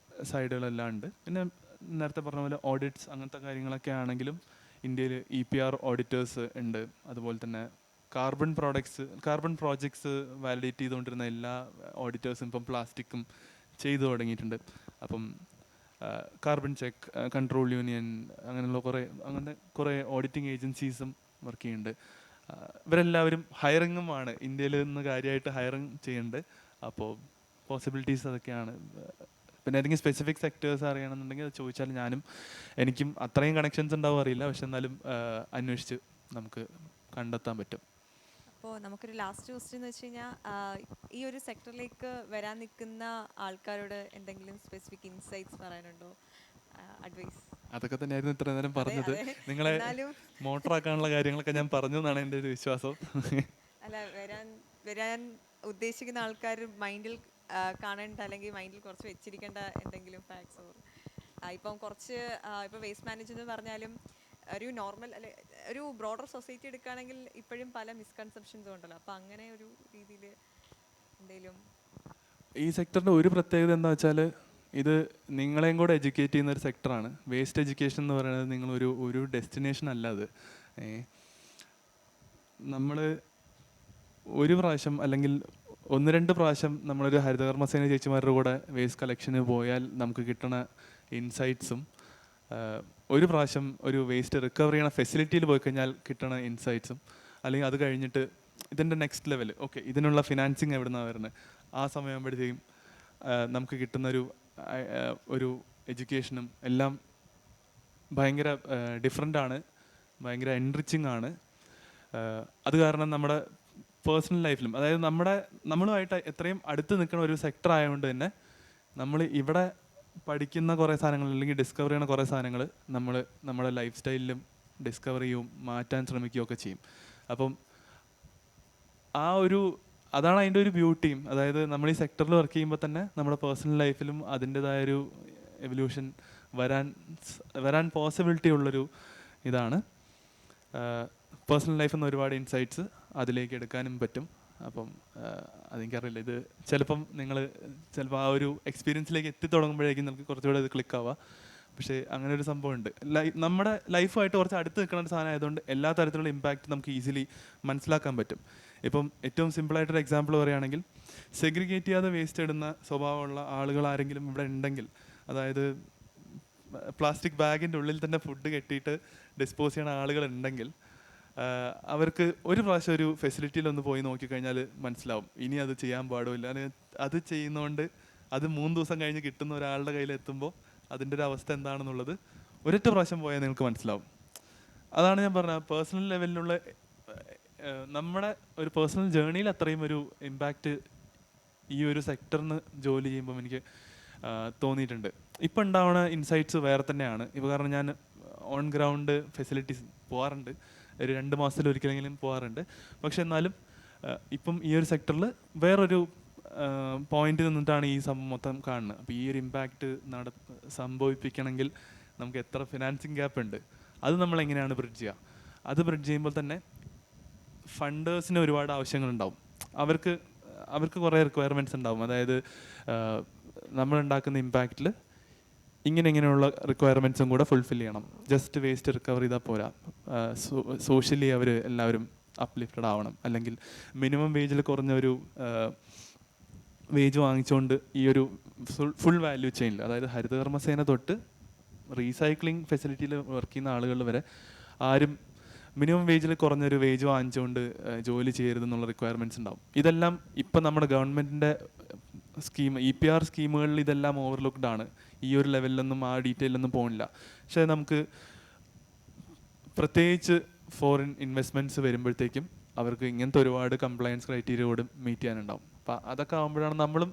Speaker 2: സൈഡുകളെല്ലാം ഉണ്ട്. പിന്നെ നേരത്തെ പറഞ്ഞ പോലെ ഓഡിറ്റ്സ് അങ്ങനത്തെ കാര്യങ്ങളൊക്കെ ആണെങ്കിലും ഇന്ത്യയിൽ EPR ഓഡിറ്റേഴ്സ് ഉണ്ട്. അതുപോലെ തന്നെ കാർബൺ പ്രോജക്ട്സ് വാലിഡേറ്റ് ചെയ്തുകൊണ്ടിരുന്ന എല്ലാ ഓഡിറ്റേഴ്സും ഇപ്പം പ്ലാസ്റ്റിക്കും ചെയ്തു തുടങ്ങിയിട്ടുണ്ട്. അപ്പം കാർബൺ ചെക്ക്, കൺട്രോൾ യൂണിയൻ, അങ്ങനെയുള്ള കുറേ ഓഡിറ്റിംഗ് ഏജൻസീസും വർക്ക് ചെയ്യുന്നുണ്ട്. ഇവരെല്ലാവരും ഹയറിങ്ങുമാണ്, ഇന്ത്യയിൽ നിന്ന് കാര്യമായിട്ട് ഹയറിങ് ചെയ്യുന്നുണ്ട്. അപ്പോൾ പോസിബിലിറ്റീസ് അതൊക്കെയാണ്. പിന്നെ ഏതെങ്കിലും സ്പെസിഫിക് സെക്ടേഴ്സ് അറിയണമെന്നുണ്ടെങ്കിൽ അത് ചോദിച്ചാൽ എനിക്കും അത്രയും കണക്ഷൻസ് ഉണ്ടാവും അറിയില്ല, പക്ഷെ എന്നാലും അന്വേഷിച്ച് നമുക്ക് കണ്ടെത്താൻ പറ്റും.
Speaker 1: അപ്പോൾ നമുക്കൊരു ലാസ്റ്റ് ക്വസ്റ്റ്യൻ എന്ന് വെച്ച് കഴിഞ്ഞാൽ, ഈ ഒരു സെക്ടറിലേക്ക് വരാൻ നിൽക്കുന്ന ആൾക്കാരോട് എന്തെങ്കിലും സ്പെസിഫിക് ഇൻസൈറ്റ്സ് പറയാനുണ്ടോ, അഡ്വൈസ്?
Speaker 2: അതൊക്കെ തന്നെയായിരുന്നു ഇത്ര നേരം പറഞ്ഞത്. നിങ്ങളെ മോട്ടറാക്കാനുള്ള കാര്യങ്ങളൊക്കെ ഞാൻ പറഞ്ഞു എന്നാണ് എൻ്റെ ഒരു വിശ്വാസം.
Speaker 1: അല്ല, വരാൻ ഉദ്ദേശിക്കുന്ന ആൾക്കാർ മൈൻഡിൽ കാണേണ്ട, അല്ലെങ്കിൽ മൈൻഡിൽ കുറച്ച് വെച്ചിരിക്കേണ്ട എന്തെങ്കിലും ഫാക്ട്സ്? ഇപ്പം കുറച്ച് ഇപ്പോൾ വേസ്റ്റ് മാനേജ്മെന്റ് എന്ന് പറഞ്ഞാലും ഒരു നോർമൽ അല്ലെ, ഒരു ബ്രോഡർ സൊസൈറ്റി എടുക്കുകയാണെങ്കിൽ ഇപ്പോഴും പല മിസ്കൺസെപ്ഷൻസും ഉണ്ടല്ലോ. അപ്പം അങ്ങനെ ഒരു രീതിയിൽ എന്തെങ്കിലും?
Speaker 2: ഈ സെക്ടറിൻ്റെ ഒരു പ്രത്യേകത എന്താ വെച്ചാൽ, ഇത് നിങ്ങളെയും കൂടെ എഡ്യൂക്കേറ്റ് ചെയ്യുന്ന ഒരു സെക്ടറാണ്. വേസ്റ്റ് എഡ്യൂക്കേഷൻ എന്ന് പറയുന്നത് ഒരു ഡെസ്റ്റിനേഷൻ അല്ല അത്. നമ്മൾ ഒരു പ്രാവശ്യം അല്ലെങ്കിൽ 1-2 പ്രാവശ്യം നമ്മളൊരു ഹരിതകർമ്മസേന ചേച്ചിമാരുടെ കൂടെ വേസ്റ്റ് കളക്ഷന് പോയാൽ നമുക്ക് കിട്ടുന്ന ഇൻസൈറ്റ്സും, ഒരു പ്രാവശ്യം ഒരു വേസ്റ്റ് റിക്കവർ ചെയ്യണ ഫെസിലിറ്റിയിൽ പോയി കഴിഞ്ഞാൽ കിട്ടുന്ന ഇൻസൈറ്റ്സും, അല്ലെങ്കിൽ അത് കഴിഞ്ഞിട്ട് ഇതിൻ്റെ നെക്സ്റ്റ് ലെവൽ, ഓക്കെ ഇതിനുള്ള ഫിനാൻസിങ് എവിടെ നിന്നാണ് വരുന്നത്, ആ സമയമാകുമ്പോഴത്തേക്കും നമുക്ക് കിട്ടുന്ന ഒരു എഡ്യൂക്കേഷനും എല്ലാം ഭയങ്കര ഡിഫറെൻ്റാണ്, ഭയങ്കര എൻറിച്ചിങ് ആണ്. അത് കാരണം നമ്മുടെ പേഴ്സണൽ ലൈഫിലും, അതായത് നമ്മളുമായിട്ട് എത്രയും അടുത്ത് നിൽക്കുന്ന ഒരു സെക്ടർ ആയതുകൊണ്ട് തന്നെ നമ്മൾ ഇവിടെ പഠിക്കുന്ന കുറേ സാധനങ്ങൾ അല്ലെങ്കിൽ ഡിസ്കവർ ചെയ്യുന്ന കുറേ സാധനങ്ങൾ നമ്മൾ നമ്മുടെ ലൈഫ് സ്റ്റൈലിലും ഡിസ്കവർ ചെയ്യും, മാറ്റാൻ ശ്രമിക്കുകയൊക്കെ ചെയ്യും. അപ്പം ആ ഒരു അതാണ് അതിൻ്റെ ഒരു ബ്യൂട്ടിയും. അതായത് നമ്മൾ ഈ സെക്ടറിൽ വർക്ക് ചെയ്യുമ്പോൾ തന്നെ നമ്മുടെ പേഴ്സണൽ ലൈഫിലും അതിൻ്റെതായൊരു എവല്യൂഷൻ വരാൻ പോസിബിലിറ്റി ഉള്ളൊരു ഇതാണ്. പേഴ്സണൽ ലൈഫിൽ നിന്ന് ഒരുപാട് ഇൻസൈറ്റ്സ് അതിലേക്ക് എടുക്കാനും പറ്റും. അപ്പം അതെനിക്കറിയില്ല, ഇത് ചിലപ്പം നിങ്ങൾ ചിലപ്പോൾ ആ ഒരു എക്സ്പീരിയൻസിലേക്ക് എത്തിത്തുടങ്ങുമ്പോഴേക്കും നമുക്ക് കുറച്ചുകൂടെ ഇത് ക്ലിക്കാവുക. പക്ഷേ അങ്ങനെ ഒരു സംഭവമുണ്ട്. നമ്മുടെ ലൈഫുമായിട്ട് കുറച്ച് അടുത്ത് നിൽക്കുന്ന ഒരു സാധനം ആയതുകൊണ്ട് എല്ലാ തരത്തിലുള്ള ഇമ്പാക്റ്റ് നമുക്ക് ഈസിലി മനസ്സിലാക്കാൻ പറ്റും. ഇപ്പം ഏറ്റവും സിമ്പിളായിട്ടൊരു എക്സാമ്പിൾ പറയുകയാണെങ്കിൽ, സെഗ്രിഗേറ്റ് ചെയ്യാതെ വേസ്റ്റ് ഇടുന്ന സ്വഭാവമുള്ള ആളുകൾ ആരെങ്കിലും ഇവിടെ ഉണ്ടെങ്കിൽ, അതായത് പ്ലാസ്റ്റിക് ബാഗിൻ്റെ ഉള്ളിൽ തന്നെ ഫുഡ് കെട്ടിയിട്ട് ഡിസ്പോസ് ചെയ്യുന്ന ആളുകളുണ്ടെങ്കിൽ, അവർക്ക് ഒരു പ്രാവശ്യം ഒരു ഫെസിലിറ്റിയിലൊന്ന് പോയി നോക്കിക്കഴിഞ്ഞാൽ മനസ്സിലാവും ഇനി അത് ചെയ്യാൻ പാടില്ല. അത് ചെയ്യുന്നതുകൊണ്ട് അത് 3 ദിവസം കഴിഞ്ഞ് കിട്ടുന്ന ഒരാളുടെ കയ്യിൽ എത്തുമ്പോൾ അതിൻ്റെ ഒരു അവസ്ഥ എന്താണെന്നുള്ളത് ഒരൊറ്റ പ്രാവശ്യം പോയാൽ നിങ്ങൾക്ക് മനസ്സിലാവും. അതാണ് ഞാൻ പറഞ്ഞത്, പേഴ്സണൽ ലെവലിലുള്ള നമ്മുടെ ഒരു പേഴ്സണൽ ജേർണിയിൽ അത്രയും ഒരു ഇമ്പാക്റ്റ് ഈ ഒരു സെക്ടറിന് ജോലി ചെയ്യുമ്പം എനിക്ക് തോന്നിയിട്ടുണ്ട്. ഇപ്പം ഉണ്ടാവുന്ന ഇൻസൈറ്റ്സ് വേറെ തന്നെയാണ്. ഇപ്പോൾ കാരണം ഞാൻ ഓൺ ഗ്രൗണ്ട് ഫെസിലിറ്റീസ് പോകാറുണ്ട്, ഒരു 2 മാസത്തിൽ ഒരിക്കലെങ്കിലും പോകാറുണ്ട്. പക്ഷെ എന്നാലും ഇപ്പം ഈ ഒരു സെക്ടറിൽ വേറൊരു പോയിന്റിൽ നിന്നിട്ടാണ് ഈ സംഭവം മൊത്തം കാണുന്നത്. അപ്പോൾ ഈ ഒരു ഇമ്പാക്റ്റ് സംഭവിപ്പിക്കണമെങ്കിൽ നമുക്ക് എത്ര ഫിനാൻസിങ് ഗ്യാപ്പ് ഉണ്ട്, അത് നമ്മൾ എങ്ങനെയാണ് ബ്രിഡ്ജ് ചെയ്യുക? അത് ബ്രിഡ്ജ് ചെയ്യുമ്പോൾ തന്നെ ഫണ്ടേഴ്സിന് ഒരുപാട് ആവശ്യങ്ങളുണ്ടാവും. അവർക്ക് കുറേ റിക്വയർമെൻറ്റ്സ് ഉണ്ടാവും. അതായത് നമ്മളുണ്ടാക്കുന്ന ഇമ്പാക്റ്റിൽ ഇങ്ങനെയുള്ള റിക്വയർമെൻറ്റ്സും കൂടെ ഫുൾഫിൽ ചെയ്യണം. ജസ്റ്റ് വേസ്റ്റ് റിക്കവർ ചെയ്താൽ പോരാ, സോഷ്യലി അവർ എല്ലാവരും അപ്ലിഫ്റ്റഡ് ആവണം. അല്ലെങ്കിൽ മിനിമം വേജിൽ കുറഞ്ഞൊരു വേജ് വാങ്ങിച്ചുകൊണ്ട് ഈ ഒരു ഫുൾ വാല്യൂ ചെയിനിൽ, അതായത് ഹരിതകർമ്മസേന തൊട്ട് റീസൈക്ലിംഗ് ഫെസിലിറ്റിയിൽ വർക്ക് ചെയ്യുന്ന ആളുകൾ വരെ ആരും മിനിമം വേജിൽ കുറഞ്ഞൊരു വേജ് വാങ്ങിച്ചുകൊണ്ട് ജോലി ചെയ്യരുതെന്നുള്ള റിക്വയർമെൻറ്റ്സ് ഉണ്ടാവും. ഇതെല്ലാം ഇപ്പം നമ്മുടെ ഗവൺമെൻറ്റിൻ്റെ സ്കീം, EPR സ്കീമുകളിൽ ഇതെല്ലാം ഓവർലുക്ക്ഡ് ആണ്. ഈ ഒരു ലെവലിലൊന്നും ആ ഡീറ്റെയിലൊന്നും പോകുന്നില്ല. പക്ഷേ നമുക്ക് പ്രത്യേകിച്ച് ഫോറിൻ ഇൻവെസ്റ്റ്മെൻറ്റ്സ് വരുമ്പോഴത്തേക്കും അവർക്ക് ഇങ്ങനത്തെ ഒരുപാട് കംപ്ലയൻസ് ക്രൈറ്റീരിയോട് മീറ്റ് ചെയ്യാനുണ്ടാവും. അപ്പോൾ അതൊക്കെ ആകുമ്പോഴാണ്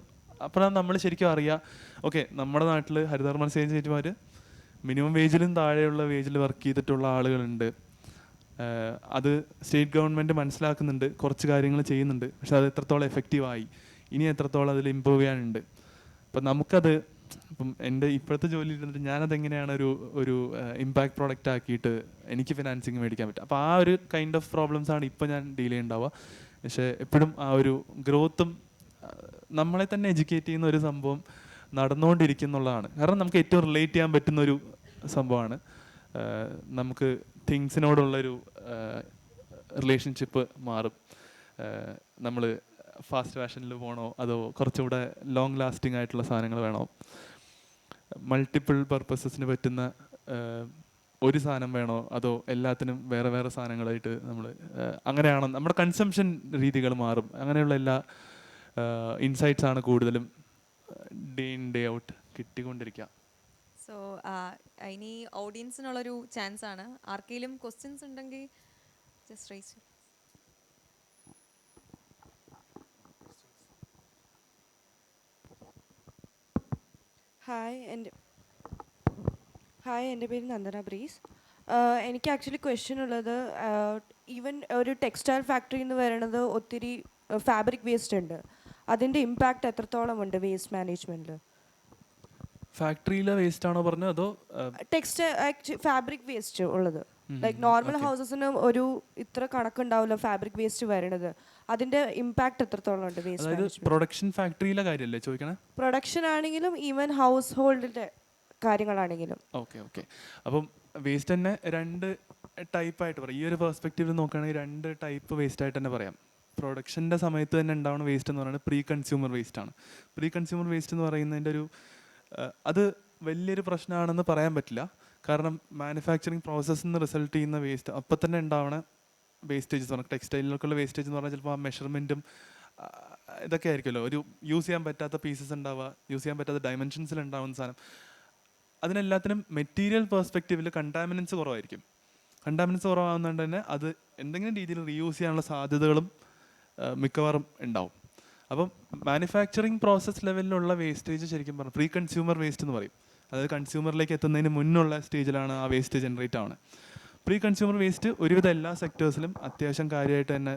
Speaker 2: അപ്പോഴാണ് നമ്മൾ ശരിക്കും അറിയുക, ഓക്കെ നമ്മുടെ നാട്ടിൽ ഹരിതകർമ്മ സേനമാർ മിനിമം വേജിലും താഴെയുള്ള വേജിൽ വർക്ക് ചെയ്തിട്ടുള്ള ആളുകളുണ്ട്. അത് സ്റ്റേറ്റ് ഗവൺമെൻറ് മനസ്സിലാക്കുന്നുണ്ട്, കുറച്ച് കാര്യങ്ങൾ ചെയ്യുന്നുണ്ട്. പക്ഷെ അത് എത്രത്തോളം എഫക്റ്റീവായി, ഇനി എത്രത്തോളം അതിൽ ഇമ്പ്രൂവ് ചെയ്യാനുണ്ട്. അപ്പം നമുക്കത് ഇപ്പം എൻ്റെ ഇപ്പോഴത്തെ ജോലി ഇരുന്നിട്ട് ഞാനതെങ്ങനെയാണ് ഒരു ഇമ്പാക്ട് പ്രോഡക്റ്റ് ആക്കിയിട്ട് എനിക്ക് ഫിനാൻസിങ് മേടിക്കാൻ പറ്റും. അപ്പോൾ ആ ഒരു കൈൻഡ് ഓഫ് പ്രോബ്ലംസാണ് ഇപ്പോൾ ഞാൻ ഡീൽ ചെയ്യുന്നുണ്ടാവുക. പക്ഷേ എപ്പോഴും ആ ഒരു ഗ്രോത്തും നമ്മളെ തന്നെ എഡ്യൂക്കേറ്റ് ചെയ്യുന്ന ഒരു സംഭവം നടന്നുകൊണ്ടിരിക്കുന്നുള്ളതാണ്. കാരണം നമുക്ക് ഏറ്റവും റിലേറ്റ് ചെയ്യാൻ പറ്റുന്നൊരു സംഭവമാണ്. നമുക്ക് തിങ്സിനോടുള്ളൊരു റിലേഷൻഷിപ്പ് മാറും. നമ്മൾ ഫാസ്റ്റ് ഫാഷനിൽ പോകണോ അതോ കുറച്ചുകൂടെ ലോങ് ലാസ്റ്റിംഗ് ആയിട്ടുള്ള സാധനങ്ങൾ വേണോ, മൾട്ടിപ്പിൾ പർപ്പസസിന് പറ്റുന്ന ഒരു സാധനം വേണോ അതോ എല്ലാത്തിനും വേറെ വേറെ സാധനങ്ങളായിട്ട് നമ്മൾ അങ്ങനെയാണോ, നമ്മുടെ കൺസംഷൻ രീതികൾ മാറും. അങ്ങനെയുള്ള എല്ലാ ഇൻസൈറ്റ്സ് ആണ് കൂടുതലും ഡേ ഇൻ ഡേ ഔട്ട് കിട്ടിക്കൊണ്ടിരിക്കുക.
Speaker 1: സോ ഇനി ഓഡിയൻസിനുള്ളൊരു ചാൻസ് ആണ്. ആർക്കെങ്കിലും ക്വസ്റ്റ്യൻസ് ഉണ്ടെങ്കിൽ ജസ്റ്റ് റൈസ്.
Speaker 3: ഹായ്, എൻ്റെ പേര് നന്ദന ബ്രീസ്. എനിക്ക് ആക്ച്വലി ക്വസ്റ്റ്യൻ ഉള്ളത്, ഈവൻ ഒരു ടെക്സ്റ്റൈൽ ഫാക്ടറിയിൽ നിന്ന് വരണത് ഒത്തിരി ഫാബ്രിക് വേസ്റ്റ് ഉണ്ട്. അതിൻ്റെ ഇമ്പാക്റ്റ് എത്രത്തോളം ഉണ്ട് വേസ്റ്റ് മാനേജ്മെൻറ്റിൽ?
Speaker 2: ഫാക്ടറിയിലെ വേസ്റ്റ് ആണോ പറഞ്ഞത് അതോ
Speaker 3: ഫാബ്രിക് വേസ്റ്റ് ഉള്ളത്? ലൈക്ക് നോർമൽ ഹൗസസിന് ഒരു ഇത്ര കണക്കുണ്ടാവില്ല ഫാബ്രിക് വേസ്റ്റ് വരണത്. അതിന്റെ ഇമ്പാക്ട് എത്രത്തോളം ഉണ്ട് വേസ്റ്റ്?
Speaker 2: പ്രൊഡക്ഷൻ ഫാക്ടറിയിലെ കാര്യമല്ലേ ചോദിക്കണേ?
Speaker 3: പ്രൊഡക്ഷൻ ആണെങ്കിലും ഈവൻ ഹൗസ് ഹോൾഡിന്റെ കാര്യങ്ങളാണെങ്കിലും.
Speaker 2: ഓക്കെ. അപ്പം വേസ്റ്റ് തന്നെ 2 ടൈപ്പായിട്ട് പറയാം. ഈ ഒരു പെർസ്പെക്റ്റീവിൽ നോക്കുകയാണെങ്കിൽ 2 ടൈപ്പ് വേസ്റ്റ് ആയിട്ട് തന്നെ പറയാം. പ്രൊഡക്ഷൻ്റെ സമയത്ത് തന്നെ ഉണ്ടാവുന്ന വേസ്റ്റ് എന്ന് പറയുന്നത് പ്രീ കൺസ്യൂമർ വേസ്റ്റ് ആണ്. പ്രീ കൺസ്യൂമർ വേസ്റ്റ് എന്ന് പറയുന്നതിൻ്റെ അത് വലിയൊരു പ്രശ്നമാണെന്ന് പറയാൻ പറ്റില്ല. കാരണം മാനുഫാക്ചറിങ് പ്രോസസ്സിൽ നിന്ന് റിസൾട്ട് ചെയ്യുന്ന വേസ്റ്റ് അപ്പം തന്നെ ഉണ്ടാവണ വേസ്റ്റേജസ് എന്ന് പറഞ്ഞാൽ ടെക്സ്റ്റൈലിലേക്കുള്ള വേസ്റ്റേജ് എന്ന് പറഞ്ഞാൽ ചിലപ്പോൾ ആ മെഷർമെൻറ്റും ഇതൊക്കെ ആയിരിക്കുമല്ലോ. ഒരു യൂസ് ചെയ്യാൻ പറ്റാത്ത പീസസ് ഉണ്ടാവുക, യൂസ് ചെയ്യാൻ പറ്റാത്ത ഡയമെൻഷൻസിൽ ഉണ്ടാവുന്ന സാധനം. അതിനെല്ലാത്തിനും മെറ്റീരിയൽ പെർസ്പെക്റ്റീവിൽ കണ്ടാമിനൻസ് കുറവായിരിക്കും. കണ്ടാമിനൻസ് കുറവാകുന്നതുകൊണ്ട് തന്നെ അത് എന്തെങ്കിലും രീതിയിൽ റീയൂസ് ചെയ്യാനുള്ള സാധ്യതകളും മിക്കവാറും ഉണ്ടാവും. അപ്പം മാനുഫാക്ചറിങ് പ്രോസസ് ലെവലിലുള്ള വേസ്റ്റേജ് ശരിക്കും പറഞ്ഞാൽ പ്രീ കൺസ്യൂമർ വേസ്റ്റ് എന്ന് പറയും. അതായത് കൺസ്യൂമറിലേക്ക് എത്തുന്നതിന് മുന്നുള്ള സ്റ്റേജിലാണ് ആ വേസ്റ്റ് ജനറേറ്റ് ആവുന്നത്. പ്രീ കൺസ്യൂമർ വേസ്റ്റ് ഒരുവിധ എല്ലാ സെക്ടേഴ്സിലും അത്യാവശ്യം കാര്യമായിട്ട് തന്നെ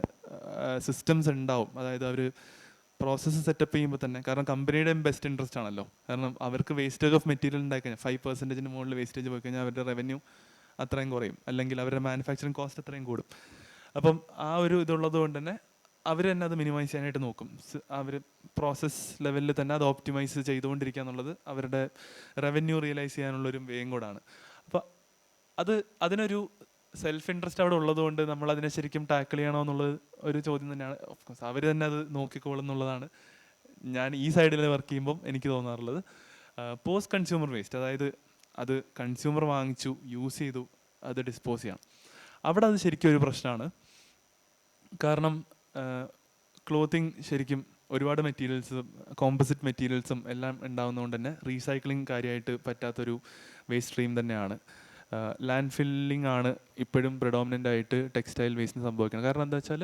Speaker 2: സിസ്റ്റംസ് ഉണ്ടാവും. അതായത് അവർ പ്രോസസ്സ് സെറ്റപ്പ് ചെയ്യുമ്പോൾ തന്നെ, കാരണം കമ്പനിയുടെയും ബെസ്റ്റ് ഇൻട്രസ്റ്റ് ആണല്ലോ. കാരണം അവർക്ക് വേസ്റ്റേജ് ഓഫ് മെറ്റീരിയൽ ഉണ്ടായി കഴിഞ്ഞാൽ 5% മുകളിൽ വേസ്റ്റേജ് പോയി കഴിഞ്ഞാൽ അവരുടെ റവന്യൂ അത്രയും കുറയും, അല്ലെങ്കിൽ അവരുടെ മാനുഫാക്ചറിങ് കോസ്റ്റ് അത്രയും കൂടും. അപ്പം ആ ഒരു ഇതുള്ളത് കൊണ്ട് തന്നെ അവർ തന്നെ അത് മിനിമൈസ് ചെയ്യാനായിട്ട് നോക്കും. അവർ പ്രോസസ്സ് ലെവലിൽ തന്നെ അത് ഓപ്റ്റിമൈസ് ചെയ്തുകൊണ്ടിരിക്കുക എന്നുള്ളത് അവരുടെ റവന്യൂ റിയലൈസ് ചെയ്യാനുള്ളൊരു വേയും കൂടാണ്. അപ്പോൾ അതിനൊരു സെൽഫ് ഇൻട്രസ്റ്റ് അവിടെ ഉള്ളതുകൊണ്ട് നമ്മൾ അതിനെ ശരിക്കും ടാക്കിൾ ചെയ്യണോ എന്നുള്ളത് ഒരു ചോദ്യം തന്നെയാണ്. ഓഫ്കോഴ്സ് അവർ തന്നെ അത് നോക്കിക്കോളും എന്നുള്ളതാണ് ഞാൻ ഈ സൈഡിൽ വർക്ക് ചെയ്യുമ്പം എനിക്ക് തോന്നാറുള്ളത്. പോസ്റ്റ് കൺസ്യൂമർ വേസ്റ്റ്, അതായത് അത് കൺസ്യൂമർ വാങ്ങിച്ചു, യൂസ് ചെയ്തു, അത് ഡിസ്പോസ് ചെയ്യണം. അവിടെ അത് ശരിക്കും ഒരു പ്രശ്നമാണ്. കാരണം ക്ലോത്തിങ് ശരിക്കും ഒരുപാട് മെറ്റീരിയൽസും കോമ്പോസിറ്റ് മെറ്റീരിയൽസും എല്ലാം ഉണ്ടാകുന്നതുകൊണ്ട് തന്നെ റീസൈക്ലിംഗ് കാര്യമായിട്ട് പറ്റാത്തൊരു വേസ്റ്റ് സ്ട്രീം തന്നെയാണ്. ലാൻഡ് ഫില്ലിംഗ് ആണ് ഇപ്പോഴും പ്രിഡോമിനൻ്റ് ആയിട്ട് ടെക്സ്റ്റൈൽ വേസ്റ്റിന് സംഭവിക്കുന്നത്. കാരണം എന്താ വെച്ചാൽ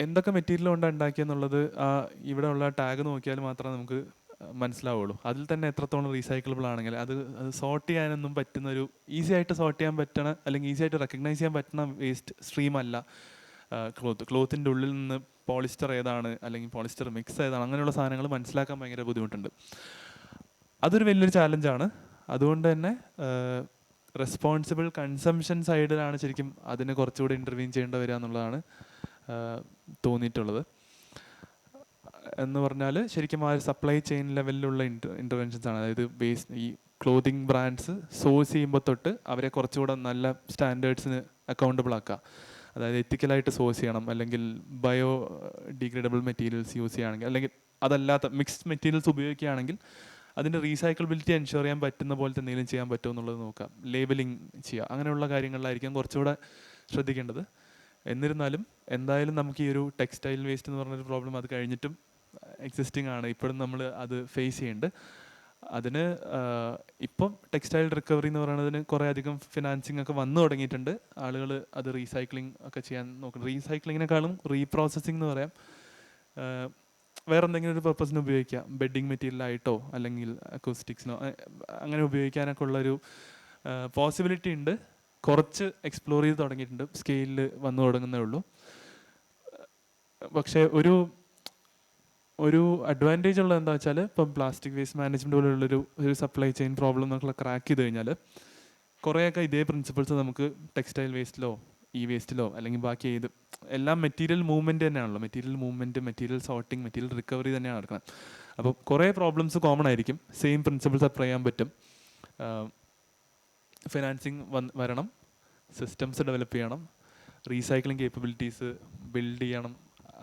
Speaker 2: എന്തൊക്കെ മെറ്റീരിയൽ കൊണ്ടാണ് ഉണ്ടാക്കിയെന്നുള്ളത് ഇവിടെ ഉള്ള ടാഗ് നോക്കിയാൽ മാത്രമേ നമുക്ക് മനസ്സിലാവുള്ളൂ. അതിൽ തന്നെ എത്രത്തോളം റീസൈക്കിളബിൾ ആണെങ്കിൽ അത് സോർട്ട് ചെയ്യാനൊന്നും പറ്റുന്നൊരു ഈസി ആയിട്ട് സോർട്ട് ചെയ്യാൻ പറ്റണ, അല്ലെങ്കിൽ ഈസി ആയിട്ട് റെക്കഗ്നൈസ് ചെയ്യാൻ പറ്റുന്ന വേസ്റ്റ് സ്ട്രീം അല്ല ക്ലോത്തിൻ്റെ ഉള്ളിൽ നിന്ന് പോളിസ്റ്റർ ഏതാണ് അല്ലെങ്കിൽ പോളിസ്റ്റർ മിക്സ് ഏതാണ്, അങ്ങനെയുള്ള സാധനങ്ങൾ മനസ്സിലാക്കാൻ ഭയങ്കര ബുദ്ധിമുട്ടുണ്ട്. അതൊരു വലിയൊരു ചാലഞ്ചാണ്. അതുകൊണ്ട് തന്നെ റെസ്പോൺസിബിൾ കൺസംഷൻ സൈഡിലാണ് ശരിക്കും അതിന് കുറച്ചുകൂടി ഇൻ്റർവീൻ ചെയ്യേണ്ടി വരിക എന്നുള്ളതാണ് തോന്നിയിട്ടുള്ളത്. എന്ന് പറഞ്ഞാൽ ശരിക്കും ആ സപ്ലൈ ചെയിൻ ലെവലിലുള്ള ഇൻ്റർവെൻഷൻസ് ആണ്. അതായത് ഈ ക്ലോത്തിങ് ബ്രാൻഡ്സ് സോഴ്സ് ചെയ്യുമ്പോൾ തൊട്ട് അവരെ കുറച്ചുകൂടെ നല്ല സ്റ്റാൻഡേർഡ്സിന് അക്കൗണ്ടബിൾ ആക്കുക. അതായത് എത്തിക്കലായിട്ട് സോഴ്സ് ചെയ്യണം, അല്ലെങ്കിൽ ബയോ ഡിഗ്രേഡബിൾ മെറ്റീരിയൽസ് യൂസ് ചെയ്യുകയാണെങ്കിൽ, അല്ലെങ്കിൽ അതല്ലാത്ത മിക്സ്ഡ് മെറ്റീരിയൽസ് ഉപയോഗിക്കുകയാണെങ്കിൽ അതിൻ്റെ റീസൈക്കിൾബിലിറ്റി എൻഷുർ ചെയ്യാൻ പറ്റുന്ന പോലത്തെ എന്തെങ്കിലും ചെയ്യാൻ പറ്റുമോ എന്നുള്ളത് നോക്കാം. ലേബലിംഗ് ചെയ്യുക, അങ്ങനെയുള്ള കാര്യങ്ങളിലായിരിക്കും കുറച്ചുകൂടെ ശ്രദ്ധിക്കേണ്ടത്. എന്നിരുന്നാലും എന്തായാലും നമുക്ക് ഈ ഒരു ടെക്സ്റ്റൈൽ വേസ്റ്റ് എന്ന് പറഞ്ഞൊരു പ്രോബ്ലം അത് കഴിഞ്ഞിട്ടും എക്സിസ്റ്റിംഗ് ആണ്. ഇപ്പോഴും നമ്മൾ അത് ഫേസ് ചെയ്യുന്നുണ്ട്. അതിന് ഇപ്പം ടെക്സ്റ്റൈൽ റിക്കവറി എന്ന് പറയുന്നതിന് കുറേ അധികം ഫിനാൻസിങ് ഒക്കെ വന്നു തുടങ്ങിയിട്ടുണ്ട്. ആളുകൾ അത് റീസൈക്ലിംഗ് ഒക്കെ ചെയ്യാൻ നോക്കുന്നു. റീസൈക്ലിങ്ങിനെക്കാളും റീപ്രോസസ്സിംഗ് എന്ന് പറയാം. വേറെ എന്തെങ്കിലും ഒരു പർപ്പസിന് ഉപയോഗിക്കാം, ബെഡിങ് മെറ്റീരിയലായിട്ടോ അല്ലെങ്കിൽ അക്കോസ്റ്റിക്സിനോ അങ്ങനെ ഉപയോഗിക്കാനൊക്കെ ഉള്ളൊരു പോസിബിലിറ്റി ഉണ്ട്. കുറച്ച് എക്സ്പ്ലോർ ചെയ്ത് തുടങ്ങിയിട്ടുണ്ട്, സ്കെയിലിൽ വന്നു തുടങ്ങുന്നേ ഉള്ളൂ. പക്ഷേ ഒരു അഡ്വാൻറ്റേജ് ഉള്ളത് എന്താ വെച്ചാൽ, ഇപ്പം പ്ലാസ്റ്റിക് വേസ്റ്റ് മാനേജ്മെൻറ്റ് പോലുള്ളൊരു സപ്ലൈ ചെയിൻ പ്രോബ്ലം എന്നൊക്കെ ക്രാക്ക് ചെയ്ത് കഴിഞ്ഞാൽ കുറേയൊക്കെ ഇതേ പ്രിൻസിപ്പിൾസ് നമുക്ക് ടെക്സ്റ്റൈൽ വേസ്റ്റിലോ ഈ വേസ്റ്റിലോ അല്ലെങ്കിൽ ബാക്കി എല്ലാം മെറ്റീരിയൽ മൂവ്മെൻറ്റ് തന്നെയാണല്ലോ. Material movement, material sorting, material recovery തന്നെയാണ് നടക്കുന്നത്. അപ്പോൾ കുറേ പ്രോബ്ലംസ് കോമൺ ആയിരിക്കും. സെയിം പ്രിൻസിപ്പിൾസ് അപ്ലൈ ചെയ്യാൻ പറ്റും. ഫിനാൻസിങ് വരണം, സിസ്റ്റംസ് ഡെവലപ്പ് ചെയ്യണം, റീസൈക്ലിംഗ് കേപ്പബിലിറ്റീസ് ബിൽഡ് ചെയ്യണം.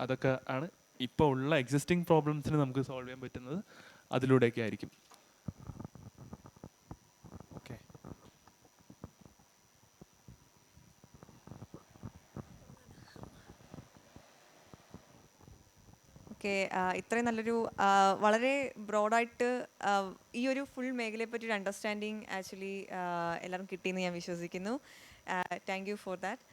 Speaker 2: അതൊക്കെ ആണ് ഇപ്പോൾ ഉള്ള എക്സിസ്റ്റിംഗ് പ്രോബ്ലംസിന് നമുക്ക് സോൾവ് ചെയ്യാൻ പറ്റുന്നത്. അതിലൂടെയൊക്കെ ആയിരിക്കും. Okay,
Speaker 1: okay. ഇത്രയും നല്ലൊരു വളരെ ബ്രോഡായിട്ട് ഈ ഒരു ഫുൾ മേഖലയെ പറ്റി ഒരു അണ്ടർസ്റ്റാൻഡിങ് ആക്ച്വലി എല്ലാവരും കിട്ടിയെന്ന് ഞാൻ വിശ്വസിക്കുന്നു. Thank you for that.